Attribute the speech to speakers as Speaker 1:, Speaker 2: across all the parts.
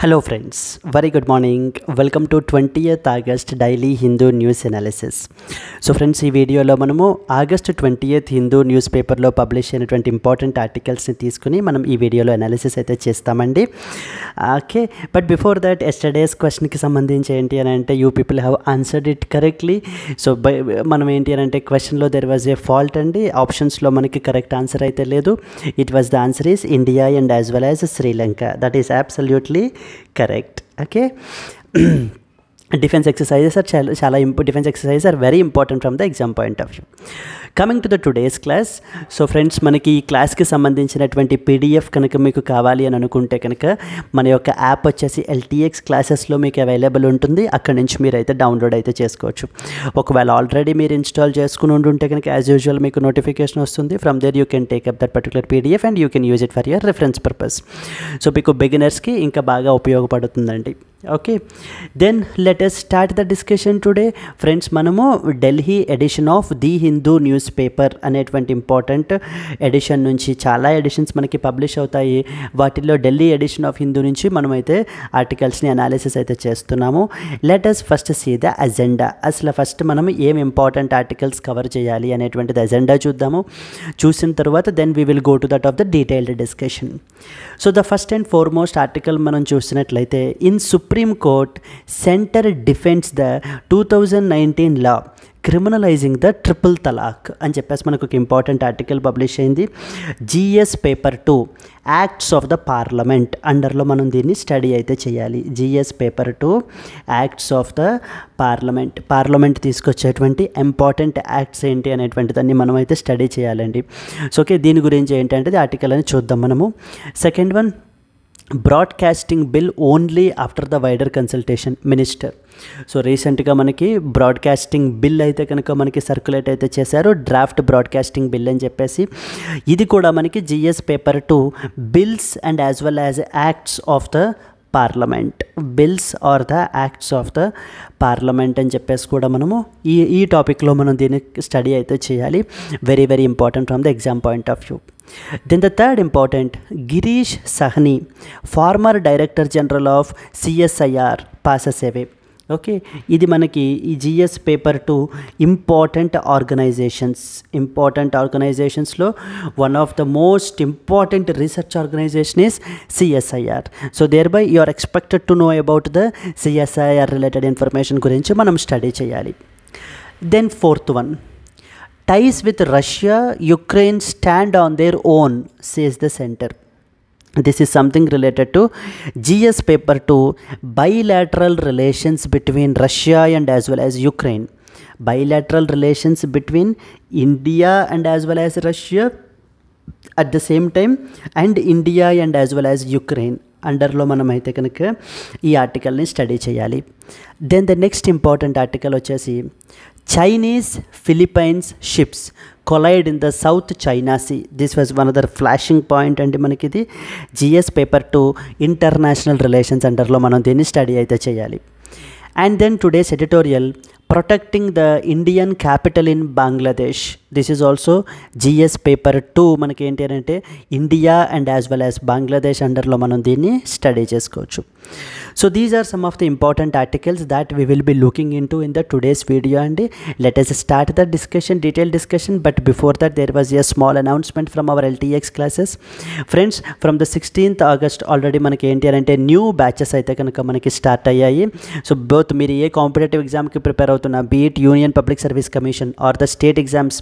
Speaker 1: Hello friends, very good morning. Welcome to 20th August Daily Hindu News Analysis. So friends, ఈ వీడియోలో మనము August 20th Hindu news పేపర్లో publish అయినటువంటి important ఆర్టికల్స్ని తీసుకుని మనం ఈ వీడియోలో అనాలిసిస్ అయితే చేస్తామండి. Okay, but before that yesterday's క్వశ్చన్కి సంబంధించి ఏంటి అని అంటే you people have answered it correctly. So మనం ఏంటి అని అంటే క్వశ్చన్లో దెర్ వాజ్ ఏ ఫాల్ట్ అండి. ఆప్షన్స్లో మనకి కరెక్ట్ ఆన్సర్ అయితే లేదు. It was the answer is India and as well as Sri Lanka. That is absolutely correct. Okay. Defense exercises are very important from the exam point of view. Coming to the today's class, so friends, మనకి ఈ క్లాస్కి సంబంధించినటువంటి PDF కనుక మీకు కావాలి అని అనుకుంటే కనుక మన యొక్క యాప్ వచ్చేసి ఎల్టీఎక్స్ క్లాసెస్లో మీకు అవైలబుల్ ఉంటుంది. అక్కడ నుంచి మీరు అయితే డౌన్లోడ్ అయితే చేసుకోవచ్చు. ఒకవేళ ఆల్రెడీ మీరు ఇన్స్టాల్ చేసుకుని ఉంటుంటే కనుక యాజ్ యూజువల్ మీకు నోటిఫికేషన్ వస్తుంది. From there you can take up that particular PDF and you can use it for your reference purpose. So మీకు బిగినర్స్కి ఇంకా బాగా ఉపయోగపడుతుందండి. Okay, then let us start the discussion today. Friends, మనము Delhi edition of the Hindu newspaper అనేటువంటి important edition నుంచి చాలా editions మనకి పబ్లిష్ అవుతాయి. వాటిల్లో ఢిల్లీ ఎడిషన్ ఆఫ్ హిందూ నుంచి మనమైతే ఆర్టికల్స్ని అనాలిసిస్ అయితే చేస్తున్నాము. Let us first see the agenda. అసలు ఫస్ట్ మనం ఏం ఇంపార్టెంట్ ఆర్టికల్స్ కవర్ చేయాలి అనేటువంటిది అజెండా చూద్దాము. చూసిన తర్వాత then we will go to that of the detailed discussion. So the first and foremost article మనం చూసినట్లయితే, in Supreme Court, Center defends the 2019 law criminalizing the triple talaq అని చెప్పేసి మనకు ఒక ఇంపార్టెంట్ ఆర్టికల్ పబ్లిష్ అయింది. GS paper 2 acts of the Parliament అండర్లో మనం దీన్ని స్టడీ అయితే చేయాలి. GS paper 2 acts of the Parliament తీసుకొచ్చేటువంటి ఇంపార్టెంట్ యాక్ట్స్ ఏంటి అనేటువంటి దాన్ని మనం అయితే స్టడీ చేయాలండి. సో ఓకే, దీని గురించి ఏంటంటే ఆర్టికల్ అని చూద్దాం మనము. Second one, broadcasting bill only after the wider consultation minister. So రీసెంట్గా మనకి బ్రాడ్కాస్టింగ్ బిల్ అయితే కనుక మనకి సర్క్యులేట్ అయితే చేశారు, డ్రాఫ్ట్ బ్రాడ్కాస్టింగ్ బిల్ అని చెప్పేసి. ఇది కూడా మనకి GS paper 2 bills and as well as acts of the parliament, bills or the acts of the parliament అని చెప్పేసి కూడా మనము ఈ టాపిక్లో మనం దీన్ని స్టడీ అయితే చేయాలి. Very very important from the exam point of view. Then the third important, Girish Sahni, former Director General of CSIR, passes away. Okay, ఇది మనకి ఈ జిఎస్ పేపర్ 2 ఇంపార్టెంట్ ఆర్గనైజేషన్స్లో one of the most important research organisation is CSIR. So thereby you are expected to know about the CSIR related information గురించి మనం study చేయాలి. Then fourth one, ties with Russia, Ukraine stand on their own, says the center. This is something related to GS paper 2, bilateral relations between Russia and as well as Ukraine. Bilateral relations between India and as well as Russia at the same time, and India and as well as Ukraine అండర్లో మనం అయితే కనుక ఈ ఆర్టికల్ని study చేయాలి. Then the next important article వచ్చేసి, Chinese Philippines ships collide in the South China Sea. This was one other flashing point అండి మనకి. ఇది జిఎస్ పేపర్ 2 ఇంటర్నేషనల్ రిలేషన్స్ అండర్లో మనం దీన్ని స్టడీ అయితే చేయాలి. And then today's editorial, protecting the Indian capital in Bangladesh. This is also GS paper 2 మనకి ఏంటి అని అంటే India and as well as Bangladesh అండర్లో మనం దీన్ని స్టడీ చేసుకోవచ్చు. So these are some of the important articles that we will be looking into in the today's video అండి. Let us start the discussion, detail discussion. But before that there was a small announcement from our LTX classes. Friends, from the 16th August already మనకి ఏంటి అని అంటే new batches అయితే కనుక మనకి start అయ్యాయి. So both మీరు ఏ కాంపిటేటివ్ ఎగ్జామ్కి ప్రిపేర్ అవుతున్నా, be it Union Public Service Commission or the state exams,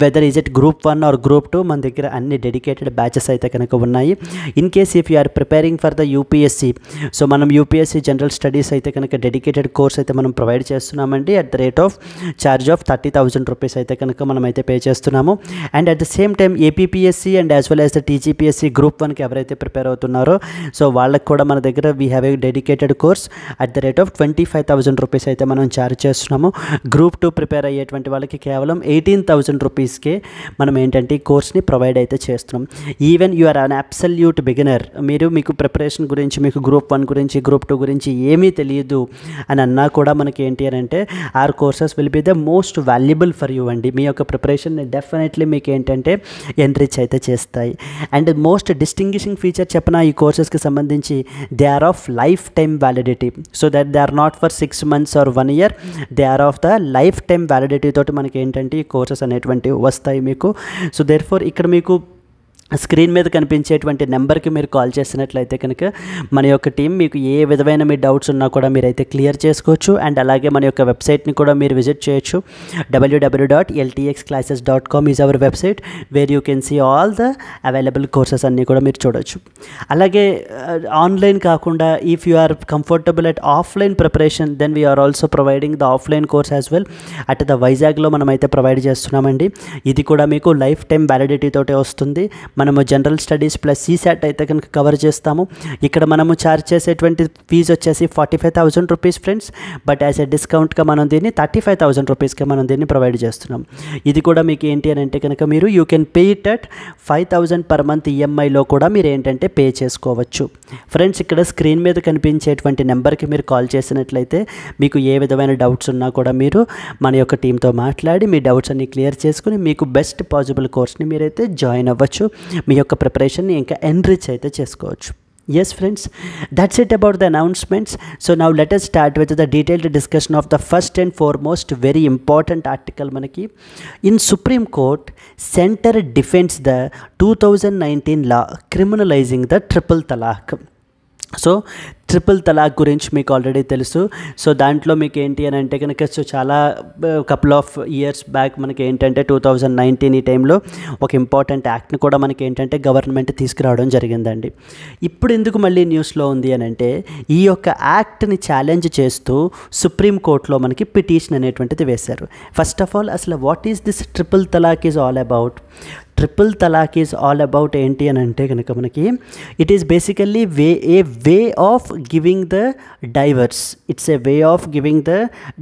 Speaker 1: whether is it group 1 or group 2, మన దగ్గర అన్ని డెడికేటెడ్ బ్యాచెస్ అయితే కనుక ఉన్నాయి. In case if you are preparing for the UPSC, so మనం యూపీఎస్సీ జనరల్ స్టడీస్ అయితే కనుక డెడికేటెడ్ కోర్స్ అయితే మనం ప్రొవైడ్ చేస్తున్నామండి. At the rate of charge of 30,000 rupees అయితే కనుక మనం అయితే పే చేస్తున్నాము. And at the same time APPSC and as well as the TGPSC group 1కి ఎవరైతే ప్రిపేర్ అవుతున్నారో సో వాళ్ళకి కూడా మన దగ్గర we have a dedicated course at the rate of 25,000 rupees అయితే మనం ఛార్జ్ చేస్తున్నాము. గ్రూప్ 2 ప్రిపేర్ అయ్యేటువంటి వాళ్ళకి కేవలం 18,000 30,000 రూపీస్కే మనం ఏంటంటే ఈ కోర్స్ని ప్రొవైడ్ అయితే చేస్తున్నాం. Even you are an absolute beginner, మీకు ప్రిపరేషన్ గురించి, మీకు గ్రూప్ 1 గురించి, గ్రూప్ 2 గురించి ఏమీ తెలియదు అని అన్నా కూడా మనకి ఏంటి అని అంటే our courses will be the most valuable for you అండి. మీ యొక్క ప్రిపరేషన్ని డెఫినెట్లీ మీకు ఏంటంటే ఎన్రిచ్ అయితే చేస్తాయి. అండ్ మోస్ట్ డిస్టింగ్విషింగ్ ఫీచర్ చెప్పిన ఈ కోర్సెస్కి సంబంధించి they are of life time validity. So that they are not for 6 months or 1 year, they are of the life time validity తోటి మనకి ఏంటంటే ఈ కోర్సెస్ అనేటువంటివి వస్తాయి మీకు. సో దేర్ఫోర్ ఇక్కడ మీకు స్క్రీన్ మీద కనిపించేటువంటి నెంబర్కి మీరు కాల్ చేసినట్లయితే కనుక మన యొక్క టీం మీకు ఏ విధమైన మీ డౌట్స్ ఉన్నా కూడా మీరైతే క్లియర్ చేసుకోవచ్చు. అండ్ అలాగే మన యొక్క వెబ్సైట్ని కూడా మీరు విజిట్ చేయొచ్చు. www.ltxclasses.com is our website where you can see all the available courses అన్నీ కూడా మీరు చూడవచ్చు. అలాగే ఆన్లైన్ కాకుండా if you are comfortable at offline preparation then we are also providing the offline course as well at the వైజాగ్లో మనమైతే provide చేస్తున్నామండి. ఇది కూడా మీకు లైఫ్ టైం వ్యాలిడిటీ తోటే వస్తుంది. మనము జనరల్ స్టడీస్ ప్లస్ CSAT అయితే కనుక కవర్ చేస్తాము. ఇక్కడ మనము ఛార్జ్ చేసేటువంటి ఫీజు వచ్చేసి 45,000 rupees friends. But as a డిస్కౌంట్గా మనం దీన్ని 35,000 రూపీస్కి మనం దీన్ని ప్రొవైడ్ చేస్తున్నాం. ఇది కూడా మీకు ఏంటి అని అంటే కనుక మీరు you can pay it at 5,000 per month EMIలో కూడా మీరు ఏంటంటే పే చేసుకోవచ్చు. ఫ్రెండ్స్ ఇక్కడ స్క్రీన్ మీద కనిపించేటువంటి నెంబర్కి మీరు కాల్ చేసినట్లయితే మీకు ఏ విధమైన డౌట్స్ ఉన్నా కూడా మీరు మన యొక్క టీంతో మాట్లాడి మీ డౌట్స్ అన్ని క్లియర్ చేసుకుని మీకు బెస్ట్ పాసిబుల్ కోర్స్ని మీరైతే జాయిన్ అవ్వచ్చు. మీ యొక్క ప్రిపరేషన్ని ఇంకా ఎన్రిచ్ అయితే చేసుకోవచ్చు. Yes friends, that's it about the announcements. So now let us start with the detailed discussion of the first and foremost very important article manaki. In Supreme Court, Center defends the 2019 law criminalizing the triple talaq. So triple talaq గురించి మీకు already తెలుసు. So దాంట్లో మీకు ఏంటి అని అంటే కనుక so చాలా కపుల్ ఆఫ్ ఇయర్స్ బ్యాక్ మనకి ఏంటంటే 2019 ఈ టైంలో ఒక ఇంపార్టెంట్ యాక్ట్ని కూడా మనకి ఏంటంటే గవర్నమెంట్ తీసుకురావడం జరిగిందండి. ఇప్పుడు ఎందుకు మళ్ళీ న్యూస్లో ఉంది అని అంటే ఈ యొక్క యాక్ట్ని ఛాలెంజ్ చేస్తూ సుప్రీంకోర్టులో మనకి పిటిషన్ అనేటువంటిది వేశారు. ఫస్ట్ ఆఫ్ ఆల్ అసలు what is this triple talaq is all about? Triple talaq is all about ఏంటి అని అంటే కనుక మనకి it is basically a way of giving the divorce. It's a way of giving the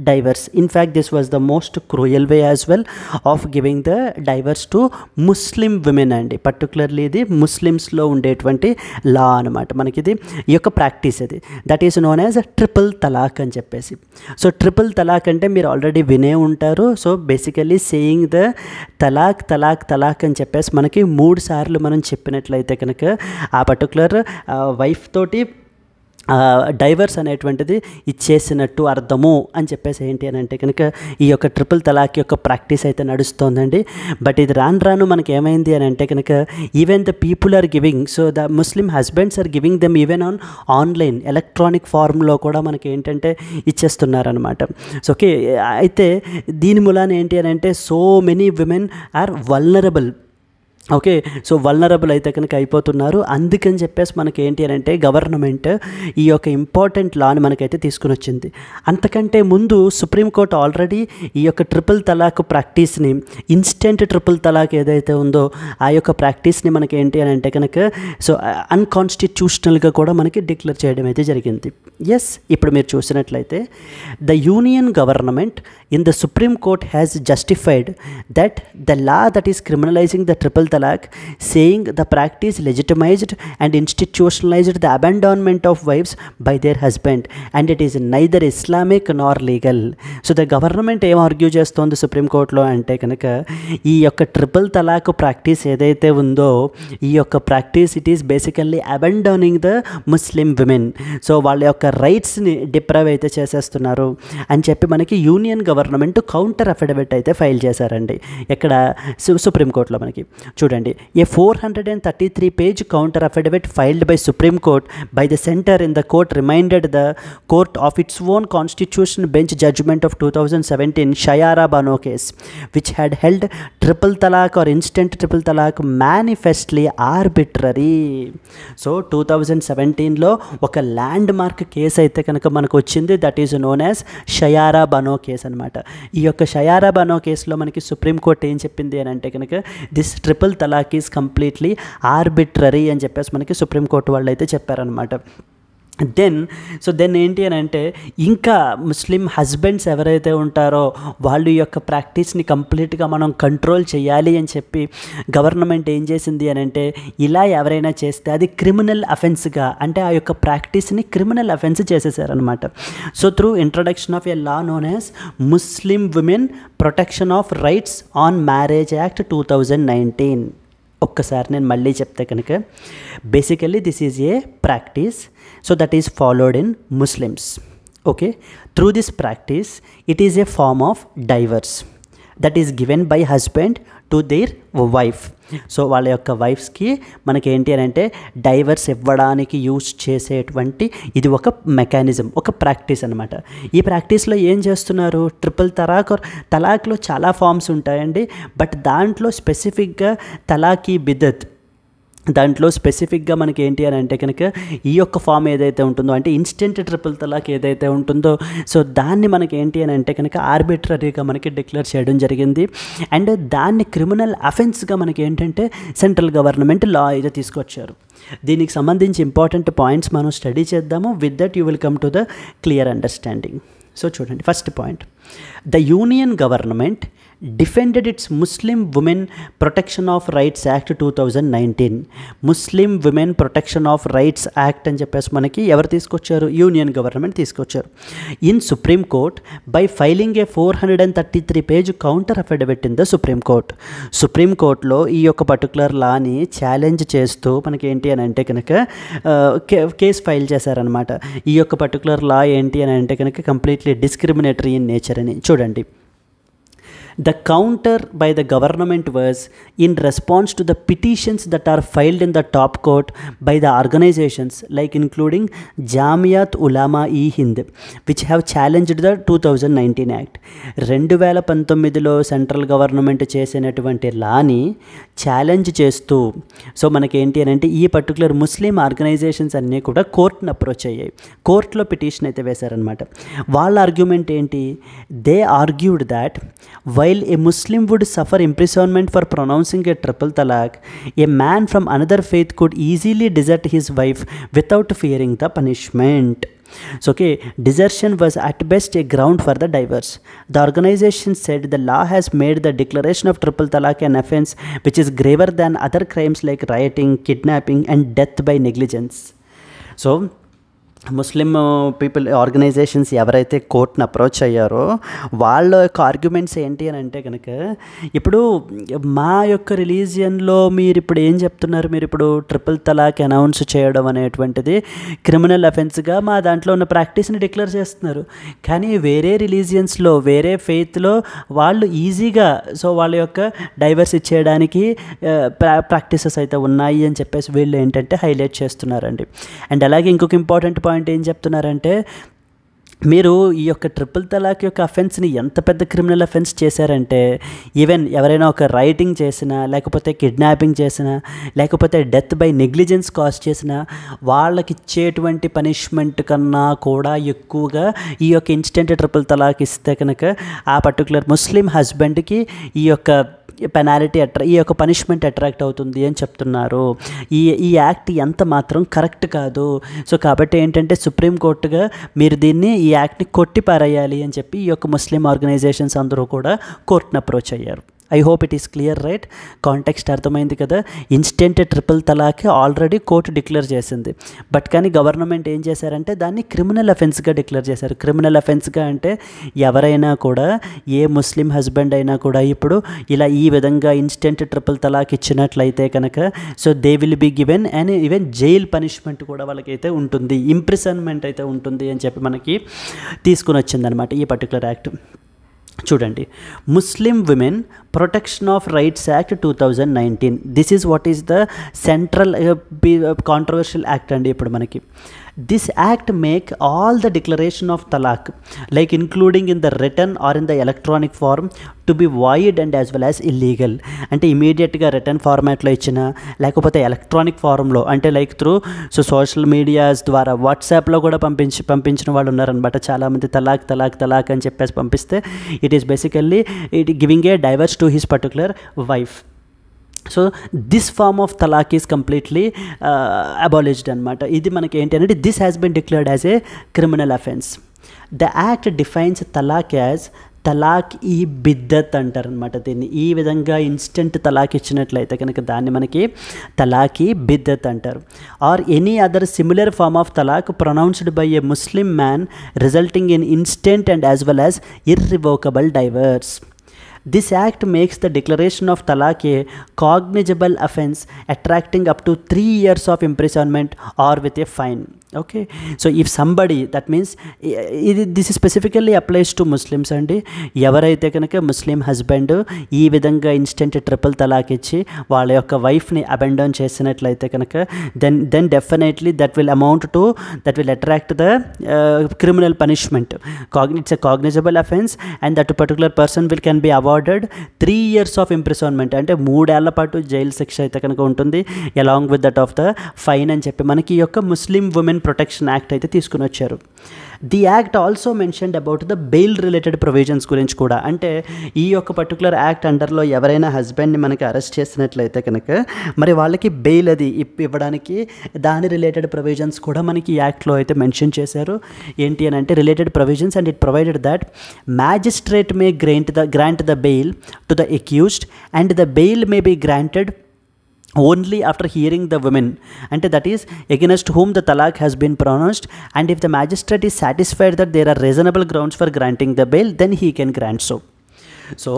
Speaker 1: divorce. In fact this was the most cruel way as well of giving the divorce to Muslim women అండి. Particularly ఇది ముస్లిమ్స్లో ఉండేటువంటి లా అనమాట. మనకి ఇది ఈ యొక్క practice ఇది that is known as triple talaq అని చెప్పేసి. సో ట్రిపుల్ తలాక్ అంటే మీరు ఆల్రెడీ వినే ఉంటారు. సో బేసికల్లీ సేయింగ్ ద తలాక్ తలాక్ తలాక్ అని చెప్పేసి మనకి 3 సార్లు మనం చెప్పినట్లయితే కనుక ఆ పర్టికులర్ వైఫ్ తోటి డైవర్స్ అనేటువంటిది ఇచ్చేసినట్టు అర్థము అని చెప్పేసి ఏంటి అని అంటే కనుక ఈ యొక్క ట్రిపుల్ తలాక్ యొక్క ప్రాక్టీస్ అయితే నడుస్తోందండి. బట్ ఇది రాను రాను మనకి ఏమైంది అని అంటే కనుక even the people are giving, so the Muslim husbands are giving them even online electronic ఫార్మ్లో కూడా మనకి ఏంటంటే ఇచ్చేస్తున్నారనమాట. సో ఓకే, అయితే దీని మూలాన ఏంటి అని అంటే so many women are vulnerable. Okay, so vulnerable అయితే కనుక అయిపోతున్నారు. అందుకని చెప్పేసి మనకి ఏంటి అని అంటే గవర్నమెంట్ ఈ యొక్క ఇంపార్టెంట్ లాని మనకైతే తీసుకుని వచ్చింది. అంతకంటే ముందు సుప్రీంకోర్టు ఆల్రెడీ ఈ యొక్క ట్రిపుల్ తలాక్ ప్రాక్టీస్ని, ఇన్స్టెంట్ ట్రిపుల్ తలాక్ ఏదైతే ఉందో ఆ యొక్క ప్రాక్టీస్ని మనకి ఏంటి అని అంటే కనుక సో అన్కాన్స్టిట్యూషనల్గా కూడా మనకి డిక్లేర్ చేయడం అయితే జరిగింది. ఎస్, ఇప్పుడు మీరు చూసినట్లయితే the Union government in the Supreme Court has justified that the law that is criminalising the triple talaq, saying the practice legitimized and institutionalized the abandonment of wives by their husband and it is neither Islamic nor legal. So the government ఏం argue చేస్తోంది supreme కోర్టులో అంటే కనుక ఈ యొక్క triple తలాక్ practice ఏదైతే ఉందో ఈ యొక్క practice it is basically abandoning the Muslim women. So వాళ్ళ యొక్క రైట్స్ని డిప్రైవ్ అయితే చేసేస్తున్నారు అని చెప్పి మనకి యూనియన్ గవర్నమెంట్ కౌంటర్ అఫిడవిట్ అయితే ఫైల్ చేశారండి. ఎక్కడ? సుప్రీంకోర్టులో మనకి చూడండి, a 433-page counter affidavit filed by Supreme Court by the center in the court reminded the court of its own constitution bench judgment of 2017 Shayara Bano case, which had held triple talaq or instant triple talaq manifestly arbitrary. So 2017లో ఒక landmark case అయితే కనుక మనకు వచ్చింది, that is known as Shayara Bano case అనమాట. ఈ యొక్క షయారా బనో కేసులో మనకి సుప్రీంకోర్టు ఏం చెప్పింది అని అంటే కనుక this triple talaq is completely arbitrary అని చెప్పేసి మనకి సుప్రీంకోర్టు వాళ్ళు అయితే చెప్పారనమాట. దెన్ ఏంటి అని అంటే ఇంకా ముస్లిం హస్బెండ్స్ ఎవరైతే ఉంటారో వాళ్ళు యొక్క ప్రాక్టీస్ని కంప్లీట్గా మనం కంట్రోల్ చేయాలి అని చెప్పి గవర్నమెంట్ ఏం చేసింది అని అంటే ఇలా ఎవరైనా చేస్తే అది క్రిమినల్ అఫెన్స్గా, అంటే ఆ యొక్క ప్రాక్టీస్ని క్రిమినల్ అఫెన్స్ చేసేసారనమాట. So through introduction of a law known as Muslim women protection of rights on marriage act 2019. ఒక్కసారి నేను మళ్ళీ చెప్తే కనుక, basically this is a practice, so that is followed in Muslims. Okay, through this practice it is a form of divorce that is given by husband to their wife. So వాళ్ళ యొక్క వైఫ్స్కి మనకి ఏంటి అని అంటే డైవర్స్ ఇవ్వడానికి use చేసేటువంటి ఇది ఒక మెకానిజం, ఒక ప్రాక్టీస్ అనమాట. ఈ ప్రాక్టీస్లో ఏం చేస్తున్నారు, ట్రిపుల్ తలాక్లో చాలా ఫామ్స్ ఉంటాయండి, బట్ దాంట్లో స్పెసిఫిక్గా తలాకీ బిదత్, దాంట్లో స్పెసిఫిక్గా మనకి ఏంటి అని అంటే కనుక ఈ యొక్క ఫామ్ ఏదైతే ఉంటుందో, అంటే ఇన్స్టెంట్ ట్రిపుల్ తలాక్ ఏదైతే ఉంటుందో, సో దాన్ని మనకి ఏంటి అని అంటే కనుక ఆర్బిట్రరీగా మనకి డిక్లేర్ చేయడం జరిగింది. అండ్ దాన్ని క్రిమినల్ అఫెన్స్గా మనకి ఏంటంటే సెంట్రల్ గవర్నమెంట్ లా అయితే తీసుకొచ్చారు. దీనికి సంబంధించి ఇంపార్టెంట్ పాయింట్స్ మనం స్టడీ చేద్దాము. With that you will come to the clear understanding. So చూడండి, first point, the Union government defended its Muslim women protection of rights act 2019. Muslim women protection of rights act అని చెప్పేసి మనకి ఎవరు తీసుకొచ్చారు, Union government తీసుకొచ్చారు. In Supreme Court by filing a 433 page counter affidavit in the Supreme Court. Supreme కోర్టులో ఈ యొక్క particular లాని challenge చేస్తూ మనకి ఏంటి అని అంటే కనుక కేసు ఫైల్ చేశారనమాట. ఈ యొక్క పర్టికులర్ లా ఏంటి అని అంటే కనుక కంప్లీట్లీ డిస్క్రిమినేటరీ ఇన్ నేచర్ అని. చూడండి, the counter by the government was in response to the petitions that are filed in the top court by the organizations like including Jamiat Ulama-e-Hind which have challenged the 2019 act. 2019లో central government చేసినటువంటి లాని challenge చేస్తూ, so మనకేంటి అని అంటే ఈ particular ముస్లిం organisations అన్నీ కూడా కోర్టును అప్రోచ్ అయ్యాయి, కోర్టులో పిటిషన్ అయితే వేశారనమాట. వాళ్ళ ఆర్గ్యుమెంట్ ఏంటి, they argued that while a Muslim would suffer imprisonment for pronouncing a triple talaq, a man from another faith could easily desert his wife without fearing the punishment. So, okay, desertion was at best a ground for the divorce. The organization said the law has made the declaration of triple talaq an offense which is graver than other crimes like rioting, kidnapping and death by negligence. So, Muslim people organizations ఎవరైతే కోర్టును approach అయ్యారో వాళ్ళ యొక్క arguments ఏంటి అని అంటే కనుక, ఇప్పుడు మా యొక్క రిలీజియన్లో మీరు ఇప్పుడు ఏం చెప్తున్నారు, మీరు ఇప్పుడు ట్రిపుల్ తలాక్ అనౌన్స్ చేయడం అనేటువంటిది క్రిమినల్ అఫెన్స్గా మా దాంట్లో ఉన్న ప్రాక్టీస్ని డిక్లేర్ చేస్తున్నారు. కానీ వేరే రిలీజియన్స్లో, వేరే ఫెయిత్లో వాళ్ళు ఈజీగా సో వాళ్ళ యొక్క డైవర్స్ ఇచ్చేయడానికి ప్రాక్టీసెస్ అయితే ఉన్నాయి అని చెప్పేసి వీళ్ళు ఏంటంటే హైలైట్ చేస్తున్నారండి. అండ్ అలాగే ఇంకొక ఇంపార్టెంట్ పాయింట్ ఏం చెప్తున్నారంటే, మీరు ఈ యొక్క ట్రిపుల్ తలాక్ యొక్క అఫెన్స్ని ఎంత పెద్ద క్రిమినల్ అఫెన్స్ చేశారంటే, ఈవెన్ ఎవరైనా ఒక రైటింగ్ చేసినా, లేకపోతే కిడ్నాపింగ్ చేసినా, లేకపోతే డెత్ బై నెగ్లిజెన్స్ కాజ్ చేసినా, వాళ్ళకి ఇచ్చేటువంటి పనిష్మెంట్ కన్నా కూడా ఎక్కువగా ఈ యొక్క ఇన్స్టెంట్ ట్రిపుల్ తలాక్ ఇస్తే కనుక ఆ పర్టికులర్ ముస్లిం హస్బెండ్కి ఈ యొక్క పెనాలిటీ ఈ యొక్క పనిష్మెంట్ అట్రాక్ట్ అవుతుంది అని చెప్తున్నారు. ఈ యాక్ట్ ఎంత మాత్రం కరెక్ట్ కాదు. సో కాబట్టి ఏంటంటే సుప్రీంకోర్టుగా మీరు దీన్ని ఈ యాక్ట్ని కొట్టిపారేయాలి అని చెప్పి ఈ యొక్క ముస్లిం ఆర్గనైజేషన్స్ అందరూ కూడా కోర్టును అప్రోచ్ అయ్యారు. I hope it is clear, right? Context అర్థమైంది కదా. ఇన్స్టెంట్ ట్రిపుల్ తలాక్ ఆల్రెడీ కోర్టు డిక్లేర్ చేసింది, బట్ కానీ గవర్నమెంట్ ఏం చేశారంటే దాన్ని క్రిమినల్ అఫెన్స్గా డిక్లేర్ చేశారు. క్రిమినల్ అఫెన్స్గా అంటే ఎవరైనా కూడా, ఏ ముస్లిం హస్బెండ్ అయినా కూడా ఇప్పుడు ఇలా ఈ విధంగా ఇన్స్టెంట్ ట్రిపుల్ తలాక్ ఇచ్చినట్లయితే కనుక so they will be given and even jail punishment కూడా వాళ్ళకైతే ఉంటుంది, ఇంప్రిసన్మెంట్ అయితే ఉంటుంది అని చెప్పి మనకి తీసుకుని వచ్చిందనమాట ఈ పర్టికులర్ యాక్ట్. చూడండి, Muslim women protection of rights act 2019. This is what is the central controversial act అండి ఇప్పుడు మనకి. This act make all the declaration of talaq like including in the written or in the electronic form to be void and as well as illegal. అంటే ఇమీడియట్గా return ఫార్మాట్లో ఇచ్చిన, లేకపోతే electronic ఫార్మ్లో అంటే like through social medias ద్వారా వాట్సాప్లో కూడా పంపించిన వాళ్ళు ఉన్నారనమాట చాలామంది. తలాక్ తలాక్ తలాక్ అని చెప్పేసి పంపిస్తే it is basically it giving a divorce to his particular wife. So this form of talaq is completely abolished అనమాట. ఇది మనకి ఏంటి అంటే this has been declared as a criminal offence. The act defines talaq as talaq ఈ బిద్దత్ అంటారనమాట. దీన్ని ఈ విధంగా ఇన్స్టెంట్ తలాక్ ఇచ్చినట్లయితే కనుక దాన్ని మనకి తలాక్ ఈ బిద్దత్ అంటారు. Or any other similar form of talaq pronounced by a Muslim man resulting in instant and as well as irrevocable divorce. This act makes the declaration of talaq a cognizable offence, attracting up to 3 years of imprisonment or with a fine. Okay, so if somebody, that means this specifically applies to Muslims అండి. ఎవరైతే కనుక ముస్లిం husband ఈ విధంగా instant triple తలాక్ ఇచ్చి వాళ్ళ యొక్క వైఫ్ని abandon చేసినట్లయితే కనుక then definitely that will attract the criminal punishment. It's a cognizable offence and that particular person can be awarded 3 years of imprisonment, అంటే 3 ఏళ్ల పాటు జైలు శిక్ష అయితే కనుక ఉంటుంది, along with that of the fine అని చెప్పి మనకి ఈ యొక్క ముస్లిం ఉమెన్ ప్రొటెక్షన్ యాక్ట్ అయితే తీసుకుని వచ్చారు. The act also mentioned about the bail related provisions గురించి కూడా. అంటే ఈ యొక్క పర్టికులర్ యాక్ట్ అండర్లో ఎవరైనా హస్బెండ్ని మనకి అరెస్ట్ చేసినట్లయితే కనుక మరి వాళ్ళకి బెయిల్ అది ఇవ్వడానికి దాని రిలేటెడ్ ప్రొవిజన్స్ కూడా మనకి ఈ యాక్ట్లో అయితే మెన్షన్ చేశారు. ఏంటి అని అంటే related provisions, and it provided that magistrate May grant the bail to the accused and the bail may be granted only after hearing the women, and that is against whom the talaq has been pronounced, and if the magistrate is satisfied that there are reasonable grounds for granting the bail, then he can grant so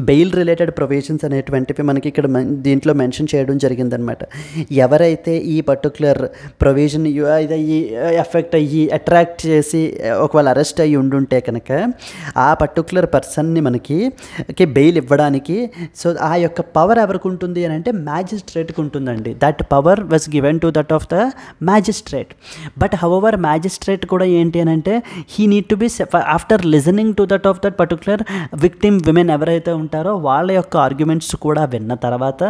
Speaker 1: bail related provisions అనేటువంటివి మనకి ఇక్కడ దీంట్లో mention చేయడం జరిగిందనమాట. ఎవరైతే ఈ particular provision ఈ effect అయ్యి అట్రాక్ట్ చేసి ఒకవేళ అరెస్ట్ అయ్యి ఉండుంటే కనుక ఆ పర్టికులర్ పర్సన్ని మనకి బెయిల్ ఇవ్వడానికి సో ఆ యొక్క పవర్ ఎవరికి ఉంటుంది అని అంటే మ్యాజిస్ట్రేట్కి ఉంటుందండి. That power was given to that of the magistrate. But however magistrate కూడా ఏంటి అని అంటే he need to be after listening to that of that particular victim women ఎవరైతే ఉంటారో వాళ్ళ యొక్క ఆర్గ్యుమెంట్స్ కూడా విన్న తర్వాత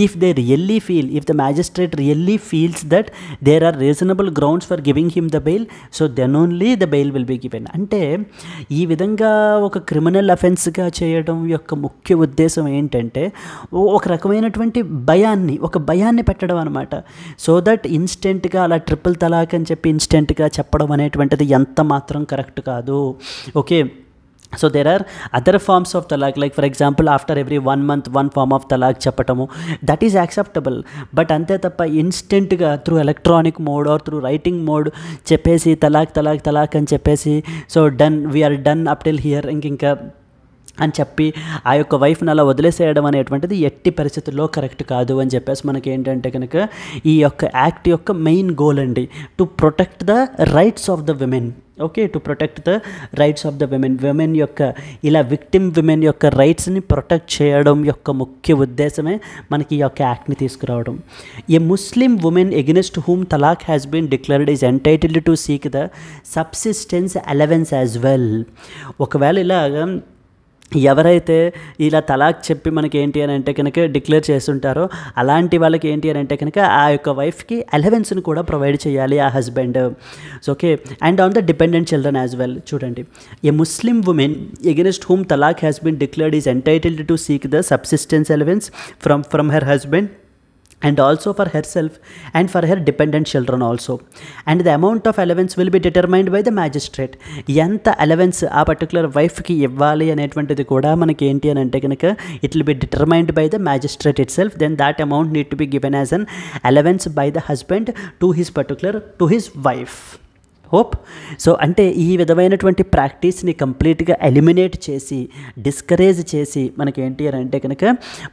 Speaker 1: if the magistrate really feels that there are reasonable grounds for giving him the bail, so then only the bail will be given. అంటే ఈ విధంగా ఒక క్రిమినల్ అఫెన్స్గా చేయడం యొక్క ముఖ్య ఉద్దేశం ఏంటంటే ఒక రకమైనటువంటి భయాన్ని పెట్టడం అనమాట. సో దట్ ఇన్స్టెంట్గా అలా ట్రిపుల్ తలాక్ అని చెప్పి ఇన్స్టెంట్గా చెప్పడం అనేటువంటిది ఎంత మాత్రం కరెక్ట్ కాదు. Okay, so there are other forms of talaq, like for example after every 1 month 1 form of talaq చెప్పటము, దట్ ఈజ్ యాక్సెప్టబుల్. బట్ అంతే తప్ప ఇన్స్టెంట్గా through electronic mode or through writing mode చెప్పేసి తలాక్ అని చెప్పేసి so done we're done up till here ఇంకా అని చెప్పి ఆ యొక్క వైఫ్ని అలా వదిలేసేయడం అనేటువంటిది ఎట్టి పరిస్థితుల్లో కరెక్ట్ కాదు అని చెప్పేసి మనకి ఏంటంటే కనుక ఈ యొక్క యాక్ట్ యొక్క మెయిన్ గోల్ అండి to protect the rights of the women. Okay, to protect the rights of the women యొక్క ఇలా విక్టిమ్ విమెన్ యొక్క రైట్స్ని ప్రొటెక్ట్ చేయడం యొక్క ముఖ్య ఉద్దేశమే మనకి ఈ యొక్క యాక్ట్ని తీసుకురావడం. A Muslim women against whom talaq has been declared is entitled to seek the subsistence allowance as well. ఒకవేళ ఇలాగా ఎవరైతే ఇలా తలాక్ చెప్పి మనకి ఏంటి అని అంటే కనుక డిక్లేర్ చేస్తుంటారో అలాంటి వాళ్ళకి ఏంటి అని అంటే కనుక ఆ యొక్క వైఫ్కి అలవెన్స్ని కూడా ప్రొవైడ్ చేయాలి ఆ husband. Okay, and on the dependent children as well. చూడండి, a Muslim women against whom talaq has been declared is entitled to seek the subsistence allowance from her husband and also for herself and for her dependent children also, and the amount of allowance will be determined by the magistrate. ఎంత allowance ఆ particular వైఫ్కి ఇవ్వాలి అనేటువంటిది కూడా మనకి ఏంటి అని అంటే కనుక it will be determined by the magistrate itself. Then that amount need to be given as an allowance by the husband to his wife. Hope. So అంటే ఈ విధమైనటువంటి ప్రాక్టీస్ని కంప్లీట్గా ఎలిమినేట్ చేసి డిస్కరేజ్ చేసి మనకేంటి అని అంటే కనుక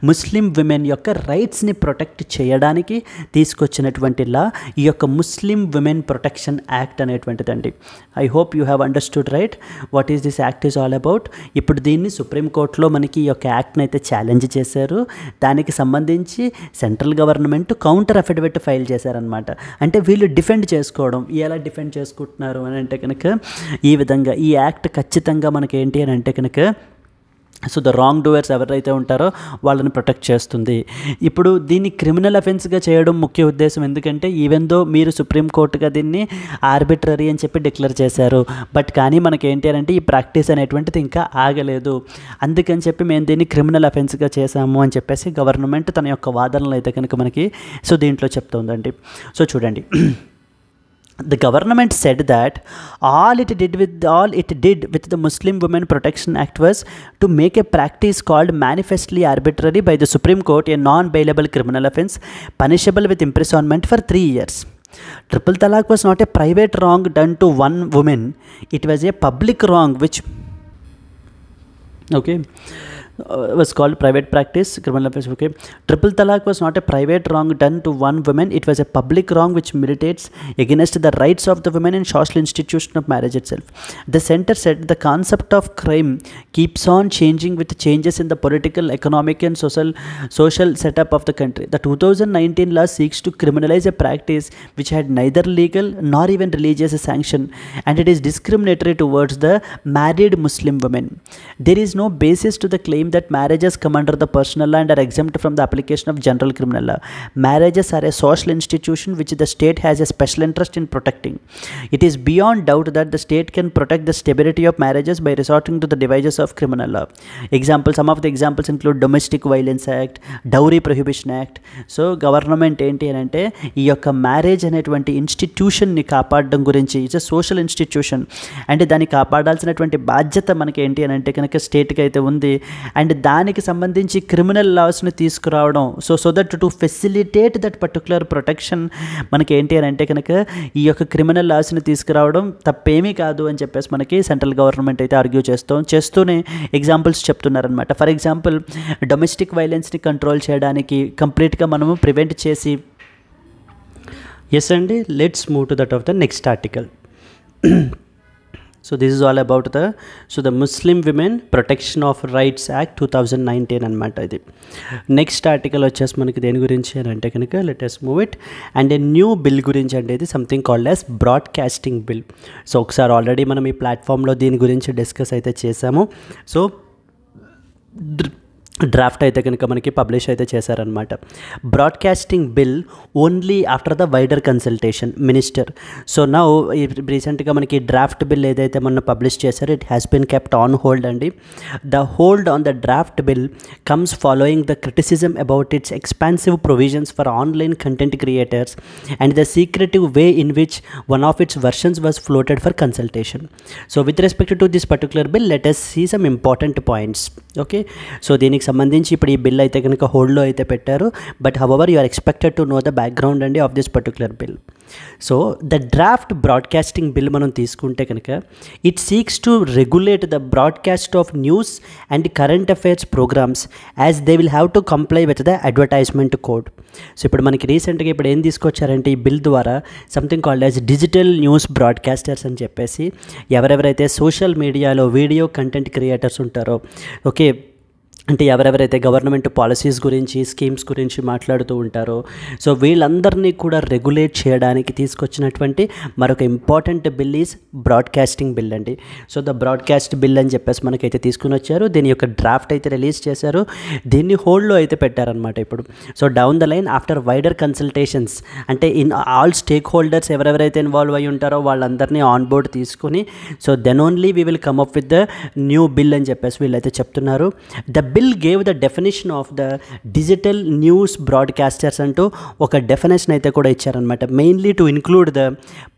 Speaker 1: ముస్లిం విమెన్ యొక్క రైట్స్ని ప్రొటెక్ట్ చేయడానికి తీసుకొచ్చినటువంటి లా ఈ యొక్క ముస్లిం విమెన్ ప్రొటెక్షన్ యాక్ట్ అనేటువంటిదండి. I hope you have understood right what is this act is all about. ఇప్పుడు దీన్ని సుప్రీంకోర్టులో మనకి ఈ యొక్క యాక్ట్ని అయితే ఛాలెంజ్ చేశారు. దానికి సంబంధించి central government counter affidavit file చేశారనమాట. అంటే వీళ్ళు డిఫెండ్ చేసుకోవడం, ఎలా డిఫెండ్ చేసుకుంటున్నారు అని అంటే కనుక ఈ విధంగా ఈ యాక్ట్ ఖచ్చితంగా మనకి ఏంటి అని అంటే కనుక సో ద రాంగ్ డూవర్స్ ఎవరైతే ఉంటారో వాళ్ళని ప్రొటెక్ట్ చేస్తుంది. ఇప్పుడు దీన్ని క్రిమినల్ అఫెన్స్గా చేయడం ముఖ్య ఉద్దేశం, ఎందుకంటే ఈవెన్ దో మీరు సుప్రీంకోర్టుగా దీన్ని ఆర్బిట్రరీ అని చెప్పి డిక్లేర్ చేశారు, బట్ కానీ మనకి ఏంటి అంటే ఈ ప్రాక్టీస్ అనేటువంటిది ఇంకా ఆగలేదు, అందుకని చెప్పి మేము దీన్ని క్రిమినల్ అఫెన్స్గా చేశాము అని చెప్పేసి గవర్నమెంట్ తన యొక్క వాదనలు అయితే కనుక మనకి సో దీంట్లో చెప్తుందండి. సో చూడండి, the government said that all it did with the Muslim Women Protection Act was to make a practice called manifestly arbitrary by the Supreme Court a non-bailable criminal offence punishable with imprisonment for 3 years. Triple Talaq was not a private wrong done to one woman, it was a public wrong which was called private practice criminal offense. Triple Talaq was not a private wrong done to one woman, it was a public wrong which militates against the rights of the women and social institution of marriage itself. The center said the concept of crime keeps on changing with changes in the political, economic and social setup of the country. The 2019 law seeks to criminalize a practice which had neither legal nor even religious sanction, and it is discriminatory towards the married Muslim women. There is no basis to the claim that marriages come under the personal law and are exempt from the application of general criminal law. Marriages are a social institution which the state has a special interest in protecting. It is beyond doubt that the state can protect the stability of marriages by resorting to the devices of criminal law. Some of the examples include Domestic Violence Act, Dowry Prohibition Act. So government ఏంటి అని అంటే ఈ యొక్క marriage అనేటువంటి ఇన్స్టిట్యూషన్ని కాపాడడం గురించి, it's a social institution, అంటే దాన్ని కాపాడాల్సినటువంటి బాధ్యత మనకి ఏంటి అని అంటే కనుక స్టేట్కి అయితే ఉంది, అండ్ దానికి సంబంధించి క్రిమినల్ లాస్ని తీసుకురావడం, so that to facilitate that particular protection మనకి ఏంటి అని అంటే కనుక ఈ యొక్క క్రిమినల్ లాస్ని తీసుకురావడం తప్పేమీ కాదు అని చెప్పేసి మనకి సెంట్రల్ గవర్నమెంట్ అయితే ఆర్గ్యూ చేస్తూనే ఎగ్జాంపుల్స్ చెప్తున్నారనమాట. ఫర్ ఎగ్జాంపుల్, డొమెస్టిక్ వైలెన్స్ని కంట్రోల్ చేయడానికి కంప్లీట్గా మనము ప్రివెంట్ చేసి, ఎస్ అండి, let's move to that of the next article. So this is all about the Muslim Women Protection of Rights Act 2019 అనమాట. ఇది నెక్స్ట్ ఆర్టికల్ వచ్చేసి మనకి దేని గురించి అని అంటే కనుక let us move it, and a new bill గురించి అంటే ఇది something called as broadcasting bill. So ఒకసారి ఆల్రెడీ మనం ఈ ప్లాట్ఫామ్లో దీని గురించి డిస్కస్ అయితే చేసాము. సో డ్రాఫ్ట్ అయితే కనుక మనకి పబ్లిష్ అయితే చేశారనమాట. Broadcasting bill only after the wider consultation minister. So now రీసెంట్గా మనకి డ్రాఫ్ట్ బిల్ ఏదైతే మొన్న పబ్లిష్ చేశారో it has been kept on hold అండి. The hold on the draft bill comes following the criticism about its expansive provisions for online content creators and the secretive way in which one of its versions was floated for consultation. So with respect to this particular bill let us see some important points. Okay, so దీనికి సంబంధించి ఇప్పుడు ఈ bill అయితే కనుక హోల్డ్లో అయితే పెట్టారు, but however you are expected to know the background అండి of this particular bill. So the draft broadcasting bill మనం తీసుకుంటే కనుక it seeks to regulate the broadcast of news and current affairs programmes as they will have to comply with the advertisement code. So ఇప్పుడు మనకి రీసెంట్గా ఇప్పుడు ఏం తీసుకొచ్చారంటే ఈ బిల్ ద్వారా something called as digital news broadcasters అని చెప్పేసి ఎవరెవరైతే సోషల్ మీడియాలో వీడియో కంటెంట్ క్రియేటర్స్ ఉంటారో, ఓకే, అంటే ఎవరెవరైతే గవర్నమెంట్ పాలసీస్ గురించి స్కీమ్స్ గురించి మాట్లాడుతూ ఉంటారో సో వీళ్ళందరినీ కూడా రెగ్యులేట్ చేయడానికి తీసుకొచ్చినటువంటి మరొక important bill is broadcasting bill అండి. సో ద బ్రాడ్కాస్ట్ బిల్ అని చెప్పేసి మనకైతే తీసుకుని వచ్చారు, దీని యొక్క డ్రాఫ్ట్ అయితే రిలీజ్ చేశారు, దీన్ని హోల్డ్లో అయితే పెట్టారనమాట ఇప్పుడు. So down the line after wider consultations అంటే ఇన్ ఆల్ స్టేక్ హోల్డర్స్ ఎవరెవరైతే ఇన్వాల్వ్ అయ్యి ఉంటారో వాళ్ళందరినీ ఆన్ బోర్డ్ తీసుకుని so then only we will come up with the new bill అని చెప్పేసి వీళ్ళైతే చెప్తున్నారు. The bill gave the definition of the digital news broadcasters అంటూ ఒక డెఫినేషన్ అయితే కూడా ఇచ్చారనమాట, mainly to include the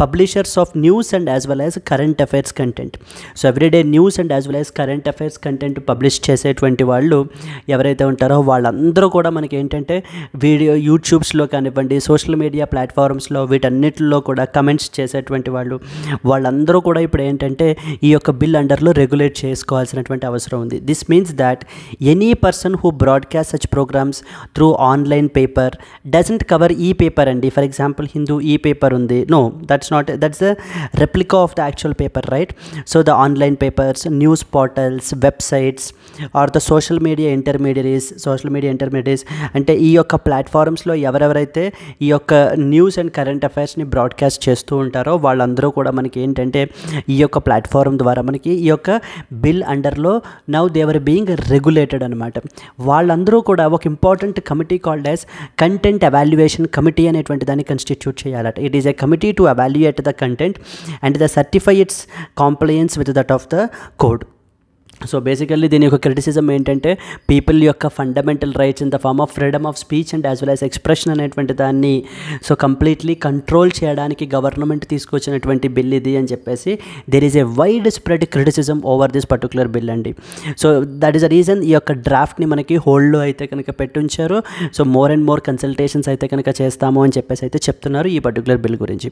Speaker 1: publishers of news and as well as current affairs content. So everyday news and as well as current affairs content publish చేసేటువంటి వాళ్ళు ఎవరైతే ఉంటారో వాళ్ళందరూ కూడా మనకి ఏంటంటే వీడియో యూట్యూబ్స్లో కానివ్వండి సోషల్ మీడియా ప్లాట్ఫామ్స్లో వీటన్నిటిలో కూడా కమెంట్స్ చేసేటువంటి వాళ్ళందరూ కూడా ఇప్పుడు ఏంటంటే ఈ యొక్క బిల్ అండర్లో రెగ్యులేట్ చేసుకోవాల్సినటువంటి అవసరం ఉంది. This means that any person who broadcast such programmes through online paper doesn't cover e paper అండి. For example Hindu e paper ఉంది, no that's the replica of the actual paper, right? So the online papers, news portals, websites or the social media intermediaries అంటే ఈ యొక్క ప్లాట్ఫామ్స్లో ఎవరెవరైతే ఈ యొక్క news and current అఫైర్స్ని బ్రాడ్కాస్ట్ చేస్తూ ఉంటారో వాళ్ళందరూ కూడా మనకి ఏంటంటే ఈ యొక్క ప్లాట్ఫామ్ ద్వారా మనకి ఈ యొక్క బిల్ అండర్లో నౌ దేవర్ బీయింగ్ రెగ్యులేటెడ్ అనమాట. వాళ్ళందరూ కూడా ఒక important committee called as content evaluation committee అనేటువంటి దాన్ని కన్స్టిట్యూట్ చేయాలట. It is a committee to evaluate the content and the certify its compliance with that of the code. So basically దీని యొక్క criticism ఏంటంటే పీపుల్ యొక్క fundamental rights in the form of freedom of speech and as well as expression అనేటువంటి దాన్ని so completely control చేయడానికి government తీసుకొచ్చినటువంటి bill ఇది అని చెప్పేసి there is a widespread criticism over this particular bill అండి. So that is the reason ఈ యొక్క డ్రాఫ్ట్ని మనకి హోల్డ్లో అయితే కనుక పెట్టుంచారు. So more and more consultations అయితే కనుక చేస్తాము అని చెప్పేసి అయితే చెప్తున్నారు ఈ పర్టికులర్ బిల్ గురించి.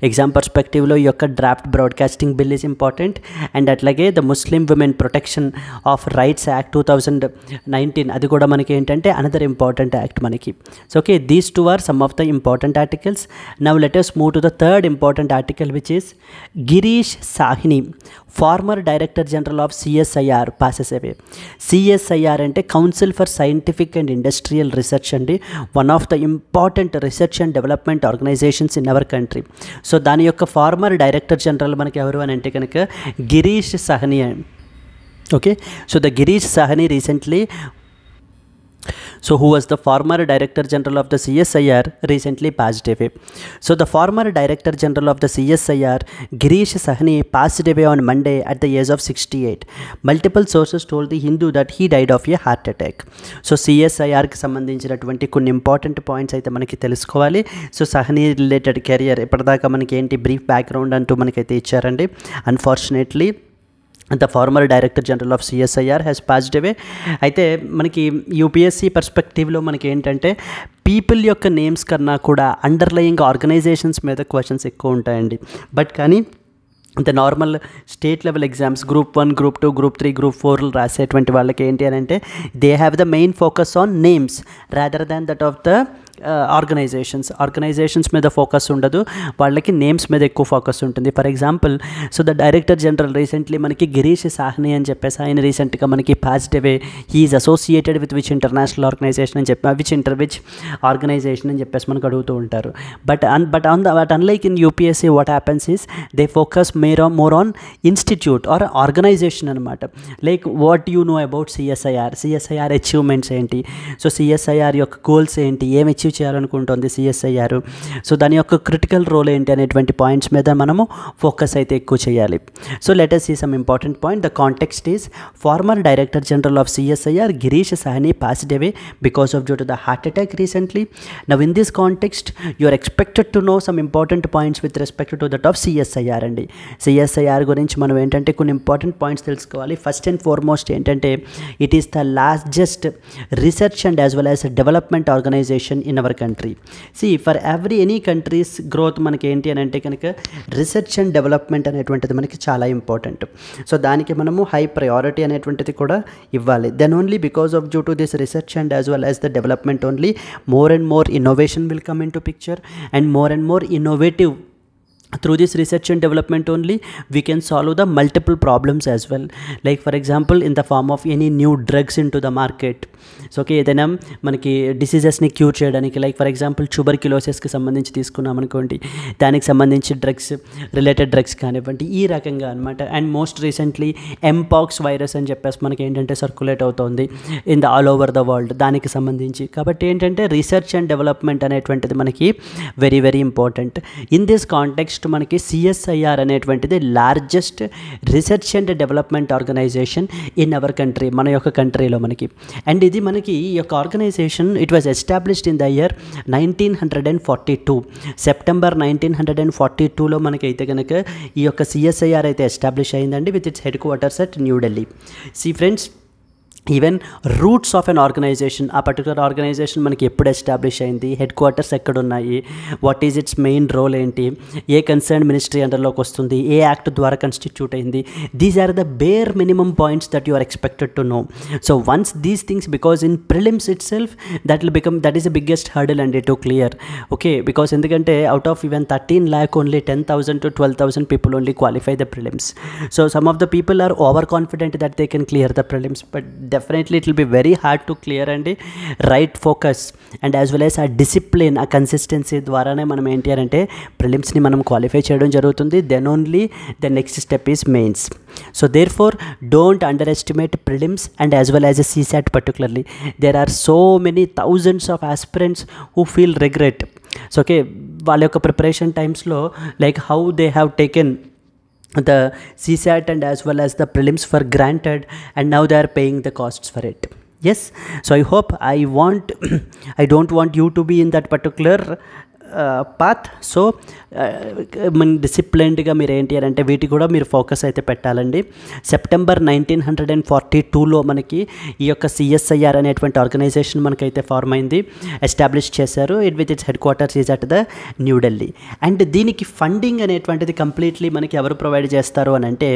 Speaker 1: ఎగ్జామ్ పర్స్పెక్టివ్లో ఈ యొక్క draft broadcasting bill is important and అట్లాగే the Muslim women protection of rights act 2019 అది కూడా మనకి ఏంటంటే అనదర్ ఇంపార్టెంట్ యాక్ట్ మనకి. So okay, these two are some of the important articles. Now let us move to the third important article which is Girish Sahni, former director general of CSIR passes away. CSIR అంటే council for scientific and industrial research అండి, one of the important research and development organisations in our country. So దాని యొక్క farmer director general మనకి ఎవరు అని అంటే కనుక Girish Sawhney. Okay, so the Girish Sahni recently, so who was the former director general of the CSIR, recently passed away. So the former director general of the CSIR, Girish Sahni, passed away on Monday at the age of 68. Multiple sources told the Hindu that he died of a heart attack. So CSIR కి సంబంధించినటువంటి కొన్ని important points అయితే మనకి తెలుసుకోవాలి. So సహనీ related career ఇప్పటిదాకా మనకి ఏంటి brief background అంటూ మనకైతే ఇచ్చారండి. Unfortunately the former director general of CSIR has passed away. అయితే మనకి UPSC పర్స్పెక్టివ్లో మనకి ఏంటంటే పీపుల్ యొక్క నేమ్స్ కన్నా కూడా అండర్లయింగ్ ఆర్గనైజేషన్స్ మీద క్వశ్చన్స్ ఎక్కువ ఉంటాయండి. బట్ కానీ the normal state level exams group 1, group 2, group 3, group 4 రాసేటువంటి వాళ్ళకి ఏంటి అని అంటే they have the main focus on names rather than that of the organizations మీద ఫోకస్ ఉండదు, వాళ్ళకి నేమ్స్ మీద ఎక్కువ ఫోకస్ ఉంటుంది. For example so the director general recently మనకి గిరీష్ సాహ్ని అని చెప్పేసి ఆయన రీసెంట్గా మనకి passed away. He is associated with which international organization అని చెప్పి విచ్ ఆర్గనైజేషన్ అని చెప్పేసి మనకు అడుగుతూ ఉంటారు. But unlike in UPSC what happens is they focus more on institute or organisation అనమాట. Like what you know about CSIR achievements ఏంటి, so CSIR యొక్క గోల్స్ ఏంటి, ఏం అచీవ్ చేయాలనుకుంటుంది CSIR, సో దాని యొక్క క్రిటికల్ రోల్ ఏంటి అనేటువంటి పాయింట్స్ మీద మనము ఫోకస్ అయితే ఎక్కువ చేయాలి. So let us see some important point. The context is former director general of CSIR Girish Sahni passed away because of due to the heart attack recently. Now in this context you are expected to know some important points with respect to that of CSIR అండి. CSIR గురించి మనం ఏంటంటే కొన్ని important points తెలుసుకోవాలి. First and foremost ఏంటంటే it is the largest research and as well as development organisation in our country. For any country's growth మనకి ఏంటి అని అంటే కనుక రీసెర్చ్ అండ్ డెవలప్మెంట్ అనేటువంటిది మనకి చాలా ఇంపార్టెంట్. సో దానికి మనము హై ప్రయారిటీ అనేటువంటిది కూడా ఇవ్వాలి. Then only because of due to this research and as well as the development only more and more innovation will come in to picture and more innovative. Through this research and development only we can solve the multiple problems as well, like for example in the form of any new drugs into the market. So okay, ఏదైనా మనకి డిసీజెస్ని cure చేయడానికి like for example ట్యూబర్క్యులోసిస్కి సంబంధించి తీసుకున్నాం అనుకోండి, దానికి సంబంధించి related drugs కానివ్వండి, ఈ రకంగా అనమాట. And most recently mpox virus అని చెప్పేసి మనకి ఏంటంటే సర్క్యులేట్ అవుతుంది in the all over the world, దానికి సంబంధించి. కాబట్టి ఏంటంటే రీసెర్చ్ అండ్ డెవలప్మెంట్ అనేటువంటిది మనకి very very important. In this context మనకి CSIR అనేటువంటిది largest research and development organisation in our country, మన యొక్క కంట్రీలో మనకి. అండ్ ఇది మనకి ఈ యొక్క organisation it was established in the year 1942, September 1942లో మనకైతే కనుక ఈ యొక్క CSIR అయితే ఎస్టాబ్లిష్ అయిందండి with its head quarters at New Delhi. Friends, even roots of an organization, ఆ పర్టికులర్ ఆర్గనైజేషన్ మనకి ఎప్పుడు ఎస్టాబ్లిష్ అయింది, హెడ్ క్వార్టర్స్ ఎక్కడ ఉన్నాయి, what is its main role ఏంటి, ఏ కన్సర్న్ మినిస్ట్రీ అండర్లోకి వస్తుంది, ఏ యాక్ట్ ద్వారా కన్స్టిట్యూట్ అయింది. These are the bare minimum points that you are expected to know. So once these things, because in prelims itself that will become, that is the biggest hurdle అండి to clear. Okay, because ఎందుకంటే out of even 13 lakh only 10,000 to 12,000 people only qualify the prelims. So some of the people are overconfident that they can clear the prelims, but definitely it will be very hard to clear. And right focus and as well as a discipline, a consistency ద్వారానే మనం ఏంటి అంటే ప్రిలిమ్స్ని మనం qualify చేయడం జరుగుతుంది. Then only the next step is mains. So therefore don't underestimate prelims and as well as a CSAT particularly. There are so many thousands of aspirants who feel regret. So okay, వాళ్ళ యొక్క preparation టైమ్స్లో like how they have taken the CSAT and as well as the prelims for granted, and now they are paying the costs for it. Yes, so I hope, I don't want you to be in that particular path. So మన డిసిప్లిన్డ్గా మీరు ఏంటి అని అంటే వీటి కూడా మీరు focus అయితే పెట్టాలండి. సెప్టెంబర్ 1942లో మనకి ఈ యొక్క CSIR అనేటువంటి ఆర్గనైజేషన్ మనకైతే ఫార్మ్ అయింది, ఎస్టాబ్లిష్ చేశారు. It with its head quarters is at the New Delhi. And దీనికి ఫండింగ్ అనేటువంటిది కంప్లీట్లీ మనకి ఎవరు ప్రొవైడ్ చేస్తారు అని అంటే